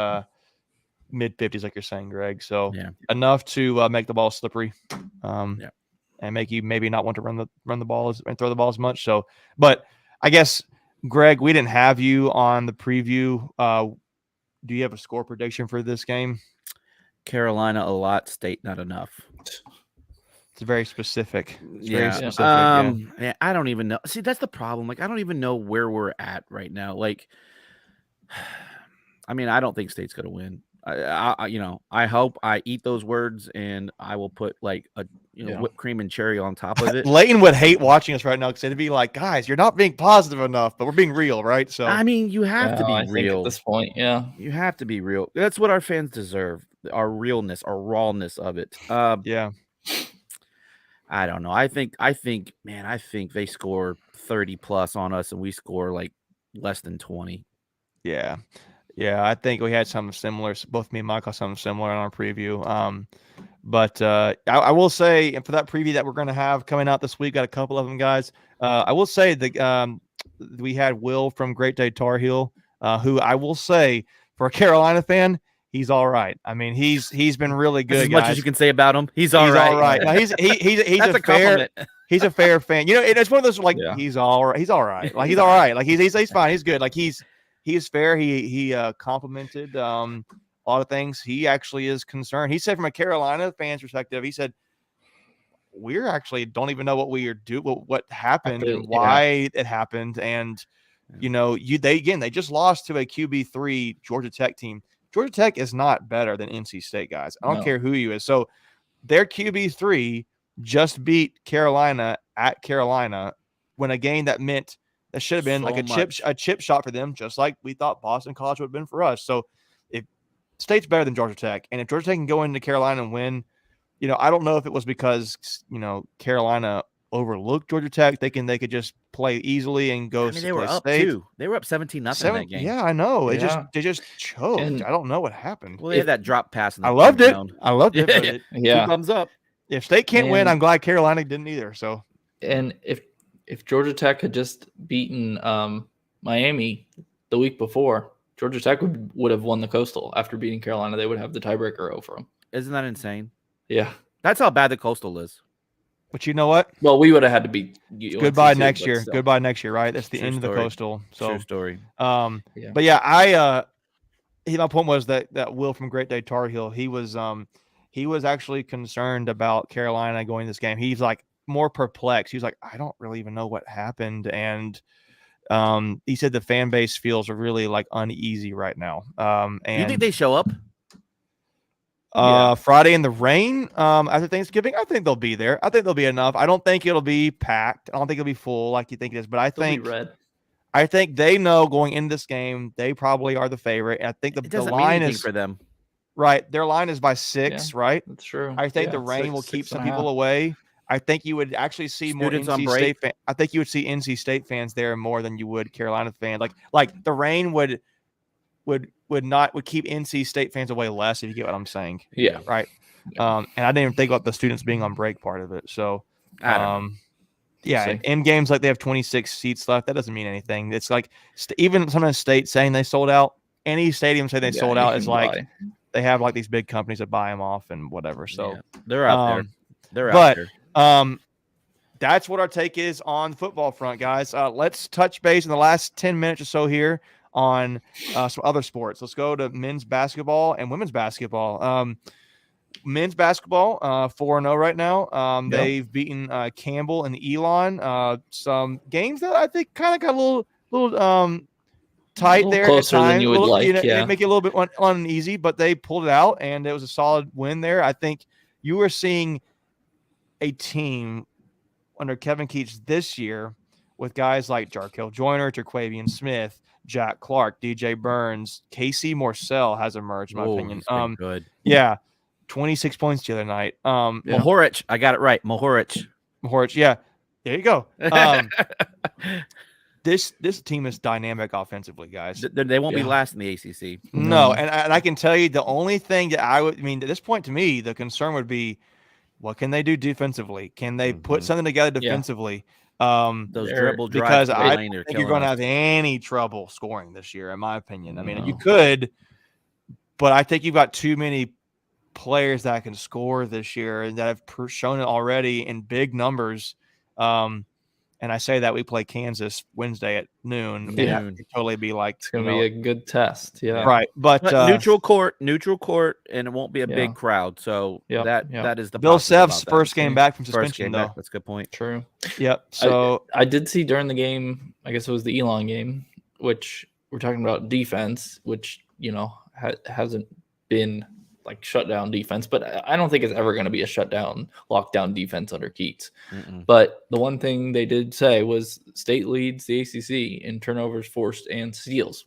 mid 50s, like you're saying, Greg. So enough to make the ball slippery, and make you maybe not want to run the ball and throw the ball as much. So, but I guess Greg, we didn't have you on the preview. Do you have a score prediction for this game? Carolina a lot, State not enough. It's very specific. Very specific. I don't even know. See, that's the problem. Like, I don't even know where we're at right now. Like, I mean, I don't think State's going to win. I hope I eat those words and I will put like a whipped cream and cherry on top of it. Layton would hate watching us right now because it'd be like, guys, you're not being positive enough, but we're being real, right? So I mean, you have to be real at this point. Yeah, you have to be real. That's what our fans deserve. Our realness, our rawness of it. Yeah. I don't know. I think they score 30 plus on us and we score like less than 20. Yeah. Yeah, I think we had something similar. Both me and Mike had something similar in our preview. But I will say, and for that preview that we're going to have coming out this week, got a couple of them, guys. I will say that we had Will from Great Day Tar Heel, who I will say, for a Carolina fan, he's all right. I mean, he's been really good, as much guys. as you can say about him. He's all right. All right. Now he's That's a fair compliment. he's a fair fan. You know, it's one of those like Yeah. he's all right. He's all right. Like he's all right. Like he's fine. He's good. Like he's fair. He complimented a lot of things. He actually is concerned. He said from a Carolina fan's perspective, he said we're actually don't even know what we are what happened and why it happened. And you know, they just lost to a QB3 Georgia Tech team. Georgia Tech is not better than NC State, guys. I don't care who you is. So their QB3 just beat Carolina at Carolina when a game that meant that should have been So like a chip shot for them, just like we thought Boston College would have been for us. So if State's better than Georgia Tech, and if Georgia Tech can go into Carolina and win, you know, I don't know if it was because, you know, Carolina overlooked Georgia Tech, they could just play easily and go. I mean, they were up State. too. They were up 17-0 in that game. Yeah, I know. Yeah. They just choked. And I don't know what happened. Well, they had that drop pass. I loved it. I loved it. But Yeah. 2 thumbs up. If State can't win, I'm glad Carolina didn't either. So, and if Georgia Tech had just beaten Miami the week before, Georgia Tech would have won the Coastal. After beating Carolina, they would have the tiebreaker over them. Isn't that insane? Yeah. That's how bad the Coastal is. but you know what? Well, we would have had to beat UNC Goodbye too, next but year. still. Goodbye next year, right? That's the True end of story. the Coastal. So, True story. Yeah. But yeah, my point was that Will from Great Day Tar Heel, he was actually concerned about Carolina going this game. He's like more perplexed. He was like, I don't really even know what happened. And he said the fan base feels really like uneasy right now. And You think they show up? Friday in the rain after Thanksgiving, I think they'll be there. I think there'll be enough. I don't think it'll be packed. I don't think it'll be full like you think it is. But I think they know going into this game, they probably are the favorite. And I think the line is for them. Right. Their line is by 6, right? That's true. I think the rain will keep some people away. I think you would actually see Students more on NC break. State fans. I think you would see NC State fans there more than you would Carolina fans. Like the rain would keep NC State fans away less, if you get what I'm saying. Yeah. Right. And I didn't even think about the students being on break part of it. So I don't know. yeah, in games like they have 26 seats left, that doesn't mean anything. It's like even sometimes State saying they sold out. Any stadium say they sold out is like they have like these big companies that buy them off and whatever. So they're out there. They're out there. That's what our take is on the football front, guys. Let's touch base in the last 10 minutes or so here on some other sports. Let's go to men's basketball and women's basketball. Men's basketball, 4-0 right now. They've beaten Campbell and Elon. Some games that I think kind of got a little tight there. Closer than you would like. Make it a little bit uneasy, but they pulled it out, and it was a solid win there. I think you were seeing a team under Kevin Keats this year with guys like Jarkel Joyner, Terquavian Smith, Jack Clark, DJ Burns, Casey Morsell has emerged, in my opinion. Good. Yeah, 26 points the other night. Mohoric, I got it right. Mohoric, yeah. There you go. This team is dynamic offensively, guys. They won't be last in the ACC. No, and I can tell you the only thing that at this point to me, the concern would be, what can they do defensively? Can they put something together defensively? Those dribble drives, because I don't think you're going to have any trouble scoring this year, in my opinion. I mean, you could, but I think you've got too many players that can score this year and that have shown it already in big numbers. And I say that we play Kansas Wednesday at noon. Yeah, it'd totally be like it's going to be a good test. Yeah, right. But neutral court, and it won't be a big crowd. So that is the Bill Self's first game back from suspension, though. That's a good point. True. Yep. So I did see during the game, I guess it was the Elon game, which we're talking about defense, which hasn't been like shutdown defense, but I don't think it's ever going to be a lockdown defense under Keats. But the one thing they did say was State leads the ACC in turnovers forced and steals,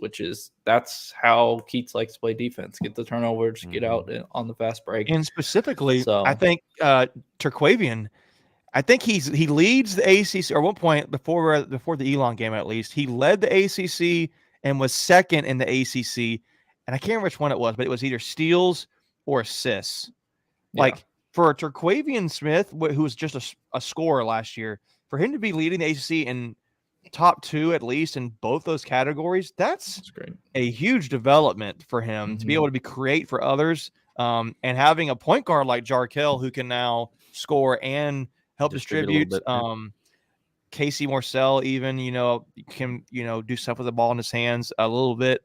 that's how Keats likes to play defense. Get the turnovers, get out on the fast break. And specifically, I think Terquavian, I think he leads the ACC, or at one point before the Elon game at least, he led the ACC and was second in the ACC. And I can't remember which one it was, but it was either steals or assists. Like for Terquavian Smith, who was just a scorer last year, for him to be leading the ACC in top 2 at least in both those categories, that's great. a huge development for him to be able to be create for others, and having a point guard like Jarkel who can now score and help distribute. Casey Morcell even, can, do stuff with the ball in his hands a little bit.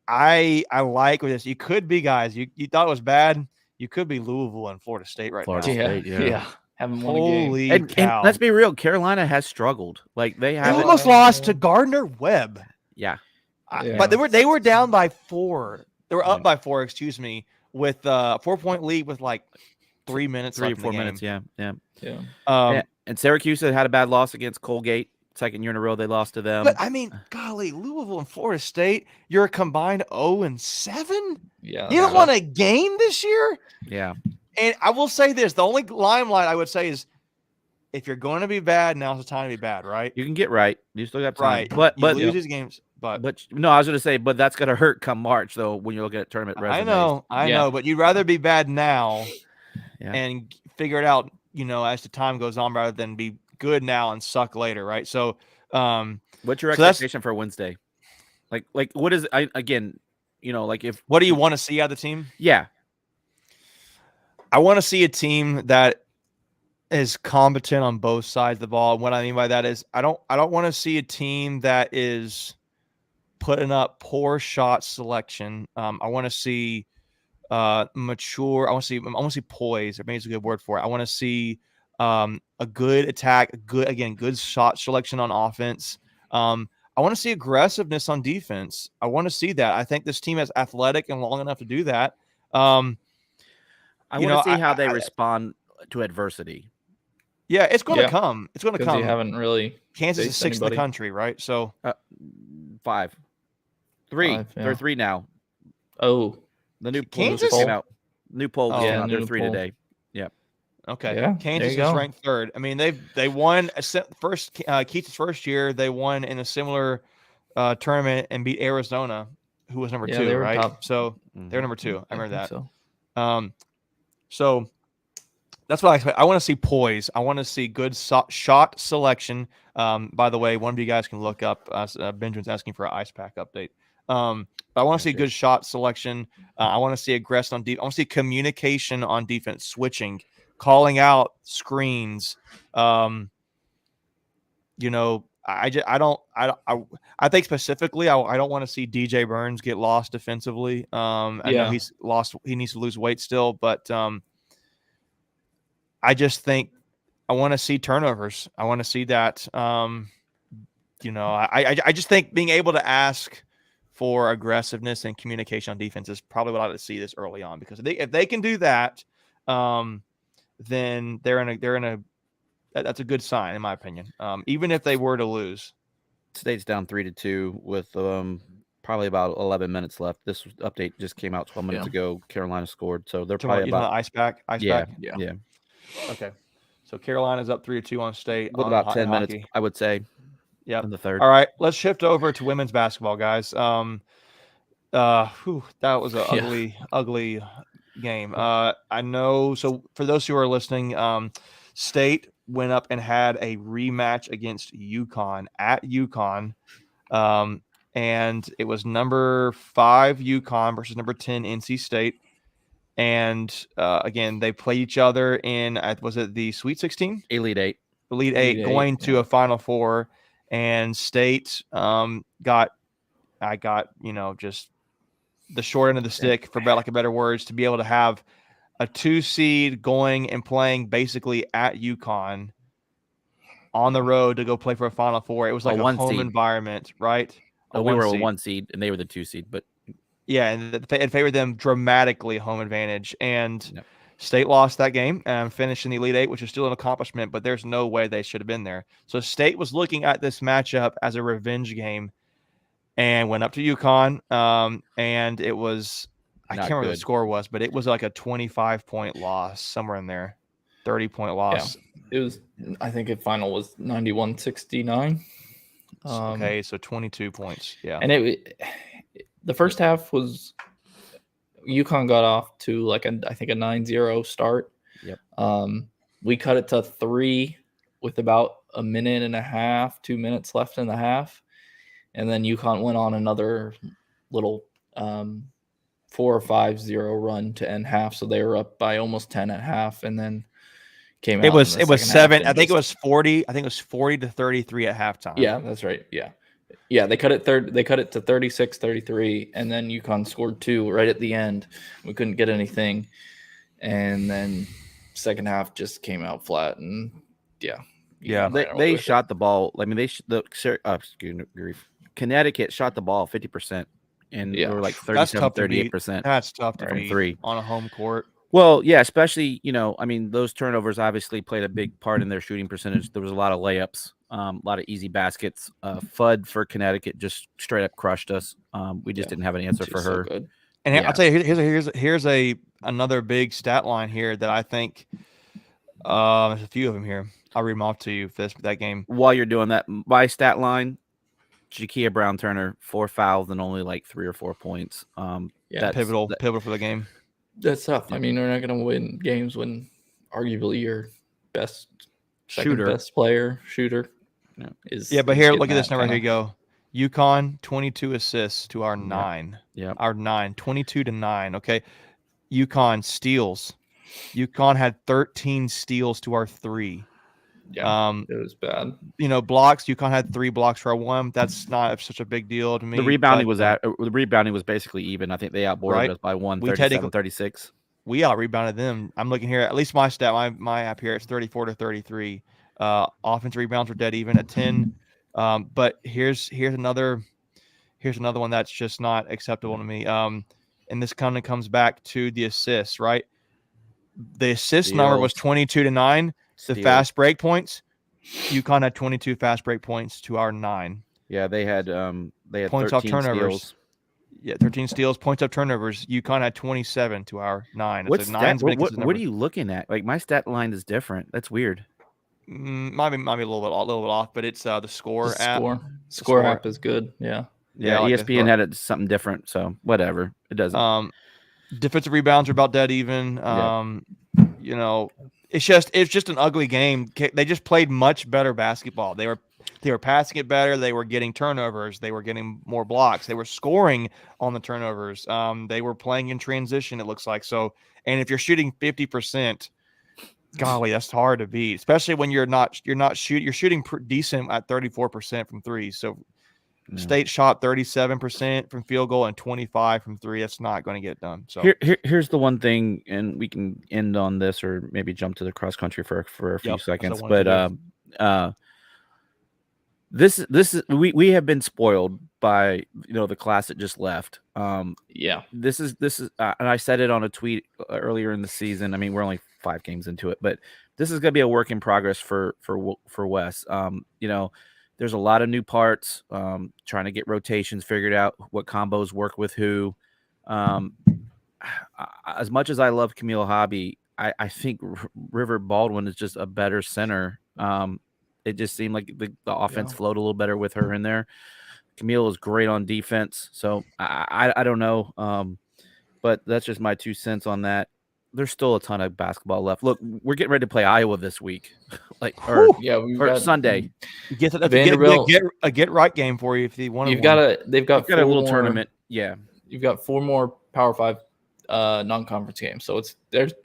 I like this. You could be, guys, you thought it was bad. You could be Louisville and Florida State right now. Yeah. Haven't won a Holy game. cow. And let's be real, Carolina has struggled. Like they almost lost to Gardner Webb. Yeah. But they were down by 4. They were up by 4, excuse me, with a 4-point lead with like 3 minutes, 3 or left 4 in the minutes. game. Yeah. And Syracuse had a bad loss against Colgate. Second year in a row they lost to them. But I mean, golly, Louisville and Florida State, you're a combined 0-7. Yeah, You haven't won a game this year. Yeah. And I will say this: the only limelight I would say is, if you're going to be bad, now's the time to be bad, right? You can get right. You still got time. Right. But you lose these games. But no, I was going to say, but that's going to hurt come March, though, when you're looking at tournament resumes. I know, but you'd rather be bad now and figure it out, as the time goes on, rather than be good now and suck later, right? So, what's your expectation for Wednesday? Like what is what do you want to see out of the team? Yeah, I want to see a team that is competent on both sides of the ball. And what I mean by that is I don't want to see a team that is putting up poor shot selection. I want to see mature. I want to see poise. Maybe it's a good word for it. I want to see a good attack, good shot selection on offense. I want to see aggressiveness on defense. I want to see that. I think this team is athletic and long enough to do that. I want to see how they respond to adversity. Yeah, it's going to come. It's going to come. You haven't really. Kansas is 6th in the country, right? So 5, 3. They're 3 now. Oh, the new Kansas came out. New poll just came out. They're 3 poll. today. Yep. Okay. Yeah, Kansas is ranked 3rd. I mean, they won Keats' first year. They won in a similar tournament and beat Arizona, who was number 2, right? Top. So they're number 2. I remember that. So. So that's what I expect. I want to see poise. I want to see good shot selection. By the way, one of you guys can look up. Benjamin's asking for an ice pack update. But I want to see good shot selection. I want to see aggression on defense. I want to see communication on defense, switching, calling out screens. I think specifically, I don't want to see DJ Burns get lost defensively. I know he's lost. He needs to lose weight still, but I just think I want to see turnovers. I want to see that. I just think being able to ask for aggressiveness and communication on defense is probably what I like to see this early on, because if they can do that, then that's a good sign in my opinion. Even if they were to lose. State's down 3-2 with probably about 11 minutes left. This update just came out 12 minutes ago. Carolina scored, so they're probably about ice pack. Yeah. Okay, so Carolina's up 3-2 on State. With about 10 minutes, I would say. Yeah, in the third. All right, let's shift over to women's basketball, guys. That was an ugly game. I know. So for those who are listening, State went up and had a rematch against UConn at UConn. And it was number 5 UConn versus number 10 NC State. And again, they played each other in, was it the Sweet 16? Elite 8. Elite 8 going to a Final Four. And State got just the short end of the stick, for lack of better words, to be able to have a 2 seed going and playing basically at UConn on the road to go play for a Final Four. It was like a home environment, right? We were a 1 seed and they were the 2 seed, but yeah, and it favored them dramatically, home advantage. And State lost that game and finished in the Elite 8, which is still an accomplishment, but there's no way they should have been there. So State was looking at this matchup as a revenge game and went up to UConn. And it was, I can't remember what the score was, but it was like a 25-point loss, somewhere in there, 30-point loss. Yeah. It was, I think the final was 91-69. Okay, so 22 points. Yeah. And the first half was UConn got off to I think a 9-0 start. Yep. We cut it to 3 with about a minute and a half, 2 minutes left in the half, and then UConn went on another little 4 or 5-0 run to end half. So they were up by almost 10 at half, and then came out. It was 7. I think it was 40. I think it was 40-33 at halftime. Yeah, that's right. Yeah. They cut it to 36-33, and then UConn scored 2 right at the end. We couldn't get anything, and then second half just came out flat, and they shot the ball. I mean, Connecticut shot the ball 50%, and they were like 37-38%. That's tough to from beat 3 on a home court. Well, yeah, especially, I mean, those turnovers obviously played a big part in their shooting percentage. There was a lot of layups, a lot of easy baskets. Fudd for Connecticut just straight up crushed us. We just didn't have an answer for her. So and I'll tell you, here's another big stat line here that I think there's a few of them here. I'll read them off to you for that game. While you're doing that, my stat line, Jakia Brown-Turner, 4 fouls and only like 3 or 4 points. That's pivotal for the game. That's tough. I mean, they're not going to win games when arguably your second best player shooter is. Yeah, but here, look at this number. Here you go. UConn 22 assists to our 9. Yeah, our 9, 22-9. Okay, UConn steals. UConn had 13 steals to our 3. Yeah, it was bad. Blocks. UConn had 3 blocks for our 1. That's not such a big deal to me. The rebounding was basically even. I think they outboarded us by 37-36. We out rebounded them. I'm looking here. At least my stat, my app here, it's 34-33. Offensive rebounds were dead even at 10. But here's another one that's just not acceptable to me. And this kind of comes back to the assists, right? The assist number was 22-9. The fast break points, UConn had 22 fast break points to our 9. Yeah, they had points 13 off turnovers. Steals. Yeah, 13 steals, points off turnovers. UConn had 27 to our 9. What are you looking at? Like, my stat line is different. That's weird. Might be a little bit off, but it's the score app. Score app is good. Yeah. ESPN had something different, so whatever. It doesn't. Defensive rebounds are about dead even. It's just an ugly game. They just played much better basketball. They were passing it better. They were getting turnovers. They were getting more blocks. They were scoring on the turnovers. They were playing in transition, it looks like. So, and if you're shooting 50%, golly, that's hard to beat, especially when you're shooting decent at 34% from 3. So State shot 37% from field goal and 25 from 3. That's not going to get it done. So here's the one thing, and we can end on this or maybe jump to the cross country for a few seconds. But this is we have been spoiled by the class that just left. This is and I said it on a tweet earlier in the season. I mean, we're only 5 games into it, but this is going to be a work in progress for Wes. There's a lot of new parts, trying to get rotations figured out, what combos work with who. As much as I love Camille Hobby, I think River Baldwin is just a better center. It just seemed like the offense flowed a little better with her in there. Camille is great on defense. So I don't know. But that's just my 2 cents on that. There's still a ton of basketball left. Look, we're getting ready to play Iowa this week, or Sunday. You get a get right game for you if you want. They've got a little tournament. Yeah, you've got 4 more Power 5 non-conference games, so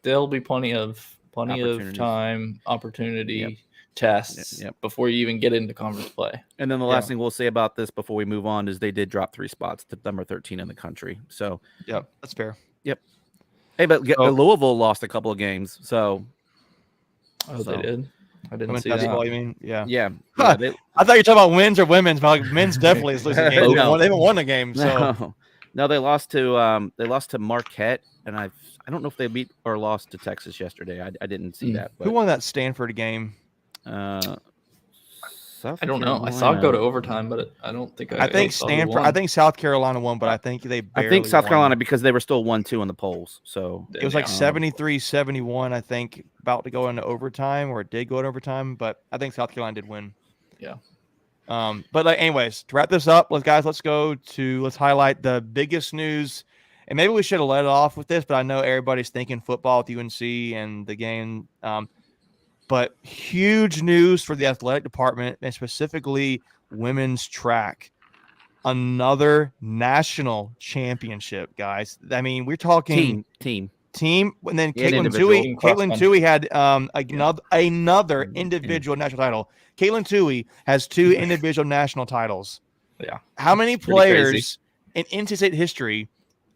there'll be plenty of time, opportunity, tests before you even get into conference play. And then the last thing we'll say about this before we move on is they did drop 3 spots to number 13 in the country. So that's fair. Yep. Hey, but Louisville lost a couple of games, so. They did. I didn't see that. You mean? Yeah. I thought you were talking about wins or women's, but men's definitely is losing games. No. They haven't won a game. So. No, they lost to Marquette, and I don't know if they beat or lost to Texas yesterday. I didn't see that. But, who won that Stanford game? I don't know. I saw it go to overtime, but I don't think I think Stanford. I think South Carolina won, but I think they barely I think South won. Carolina because they were still 1-2 in the polls. So it was like 73-71, I think, about to go into overtime, or it did go into overtime, but I think South Carolina did win. Yeah. But anyways, to wrap this up, let's highlight the biggest news and maybe we should have let it off with this, but I know everybody's thinking football with UNC and the game. But huge news for the athletic department and specifically women's track. Another national championship, guys. I mean, we're talking team, and then And Caitlin individual. Toohey. Caitlin Toohey had another Mm, individual national title. Caitlin Toohey has 2 individual national titles. Yeah. How many It's pretty crazy. players in NC State history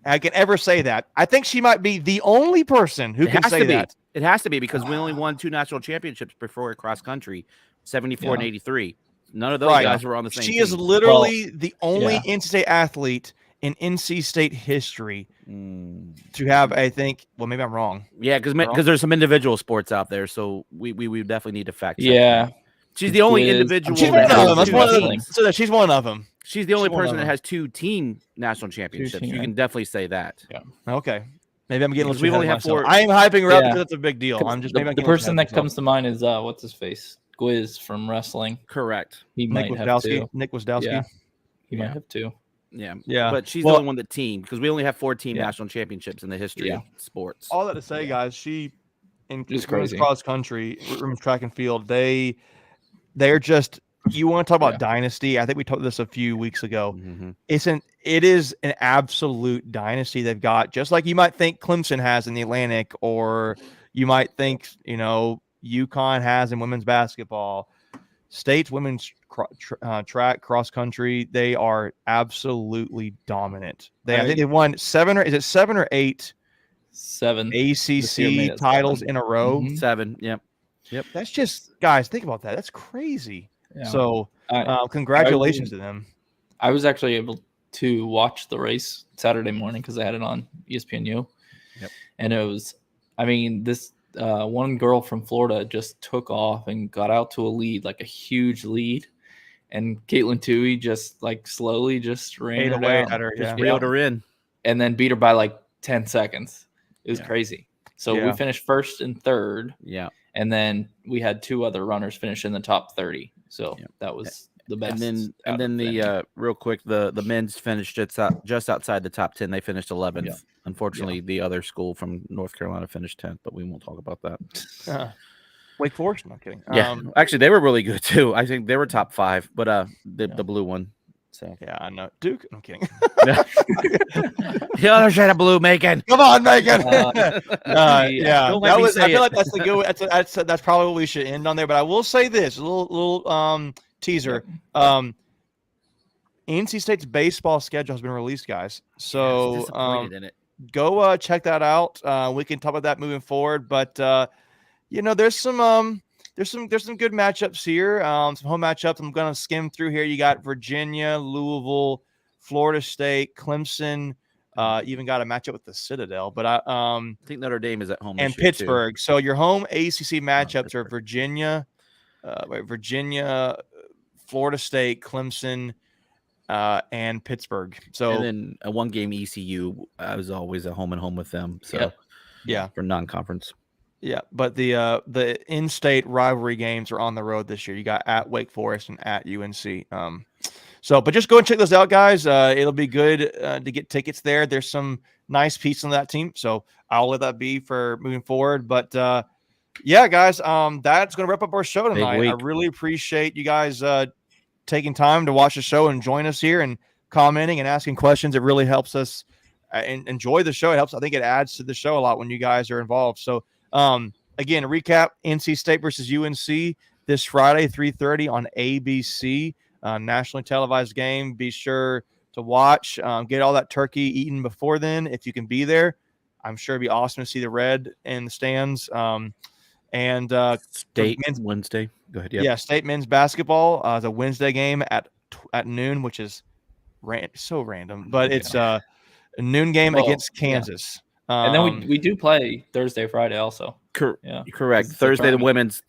can ever say that? I think she might be the only person who It can has say to be. that. It has to be because we only won 2 national championships before cross country, 74 and 83. None of those Right. guys were on the same She team. is literally the only yeah. NC State athlete in NC State history Mm. to have, I think, well, maybe I'm wrong. Yeah, because there's some individual sports out there, so we definitely need to fact check. Yeah. that. She's the only Quiz. individual. She's Well, one that of has them. That's two one of wrestling. them. teams. So she's one of them. She's the only She's one of person that them. has 2 team national championships. team, You yeah. can definitely say that. Okay. Maybe I'm getting a Because little we only ahead have of myself. 4 I am hyping her up Yeah. because it's a big deal. I'm just maybe I'm The getting a little person ahead that of comes to mind is what's his face? Gwiz from wrestling. Correct. He myself. might have Wisdowski. 2. Nick Wisdowski. Yeah. He Yeah. might have 2. Yeah. Yeah. But she's Well- the only one that team because we only have 4 team Yeah. national championships in the history Yeah. of sports. All that to say, guys, she in It's women's crazy. cross country, women's track and field, they're just. You want to talk about Yeah. dynasty? I think we talked this a few weeks ago. Mhm. It is an absolute dynasty they've got, just like you might think Clemson has in the Atlantic, or you might think UConn has in women's basketball. State's women's track cross country, they are absolutely dominant. I think they won 7 or 8 7 This year made ACC it titles 7. in a row. Mhm. 7. Yep. That's just, guys, think about that. That's crazy. Yeah. So I- congratulations to them. I was actually able to watch the race Saturday morning because I had it on ESPNU. Yep. And it was, I mean, this one girl from Florida just took off and got out to a lead, like a huge lead. And Caitlin Toohey just like slowly just ran Ate her away down, at her, Just yeah. reeled her in. and then beat her by like 10 seconds. It was Yeah. crazy. So Yeah. we finished first and third, Yeah. and then we had 2 other runners finish in the top 30. So Yep. that was the best. And then the real quick, the men's finished just outside the top 10. They finished 11th. Yeah. Unfortunately, the other school from North Carolina finished 10th, but we won't talk about that. Wake Forest? No, I'm kidding. Yeah, actually, they were really good too. I think they were top 5, but the blue one. So Yeah, I know. Duke? I'm kidding. the other shade of blue, Macon. Come on, Megan. Yeah. Don't let that me was. say I feel it. like that's the good. That's probably what we should end on there. But I will say this: a little teaser. NC State's baseball schedule has been released, guys. So disappointed in it. go check that out. We can talk about that moving forward. But there's some good matchups here. Some home matchups. I'm gonna skim through here. You got Virginia, Louisville, Florida State, Clemson. Even got a matchup with the Citadel. But I think Notre Dame is at home and this year, too. Pittsburgh. So your home ACC matchups are Pittsburgh. Virginia, Florida State, Clemson, and Pittsburgh. So And then a 1-game ECU. I was always at home and home with them. So Yep. yeah, for non-conference. yeah. But the in-state rivalry games are on the road this year. You got at Wake Forest and at UNC. But just go and check those out, guys. It'll be good to get tickets there. There's some nice pieces on that team, so I'll let that be for moving forward. But yeah, guys, that's going to wrap up our show tonight. I week. really appreciate you guys taking time to watch the show and join us here and commenting and asking questions. It really helps us enjoy the show. It helps. I think it adds to the show a lot when you guys are involved. So again, a recap: NC State versus UNC this Friday, 3:30 on ABC. Nationally televised game. Be sure to watch. Get all that turkey eaten before then if you can be there. I'm sure it'd be awesome to see the red in the stands. And State men's- Wednesday. Go ahead. Yep. yeah, state men's basketball is a Wednesday game at noon, which is so random, but it's a noon game Well, against yeah. Kansas. And then we do play Thursday, Friday also. Yeah. Correct. It's Thursday the tournament.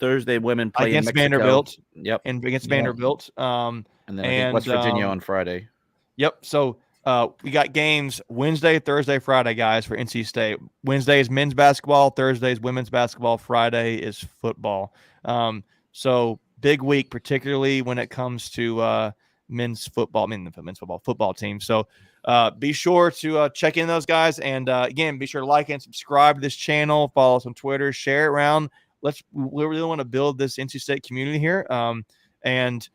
women play against in Mexico. Vanderbilt Yep. and against Yeah. Vanderbilt. And then I think and, West Virginia on Friday. Yep. So we got games Wednesday, Thursday, Friday, guys, for NC State. Wednesday is men's basketball. Thursday is women's basketball. Friday is football. So big week, particularly when it comes to men's football team. So be sure to check in those guys, and again, be sure to like and subscribe to this channel, follow us on Twitter, share it around. We really want to build this NC State community here, and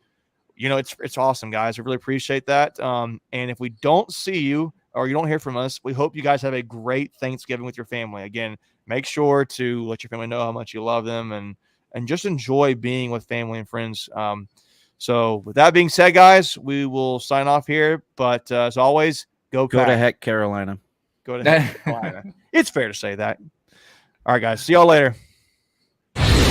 it's awesome, guys. I really appreciate that. And if we don't see you or you don't hear from us, we hope you guys have a great Thanksgiving with your family. Again, make sure to let your family know how much you love them, and just enjoy being with family and friends. So with that being said, guys, we will sign off here. But as always, go to Pack. heck, Carolina. Go to heck, Carolina. It's fair to say that. All right, guys. See y'all later.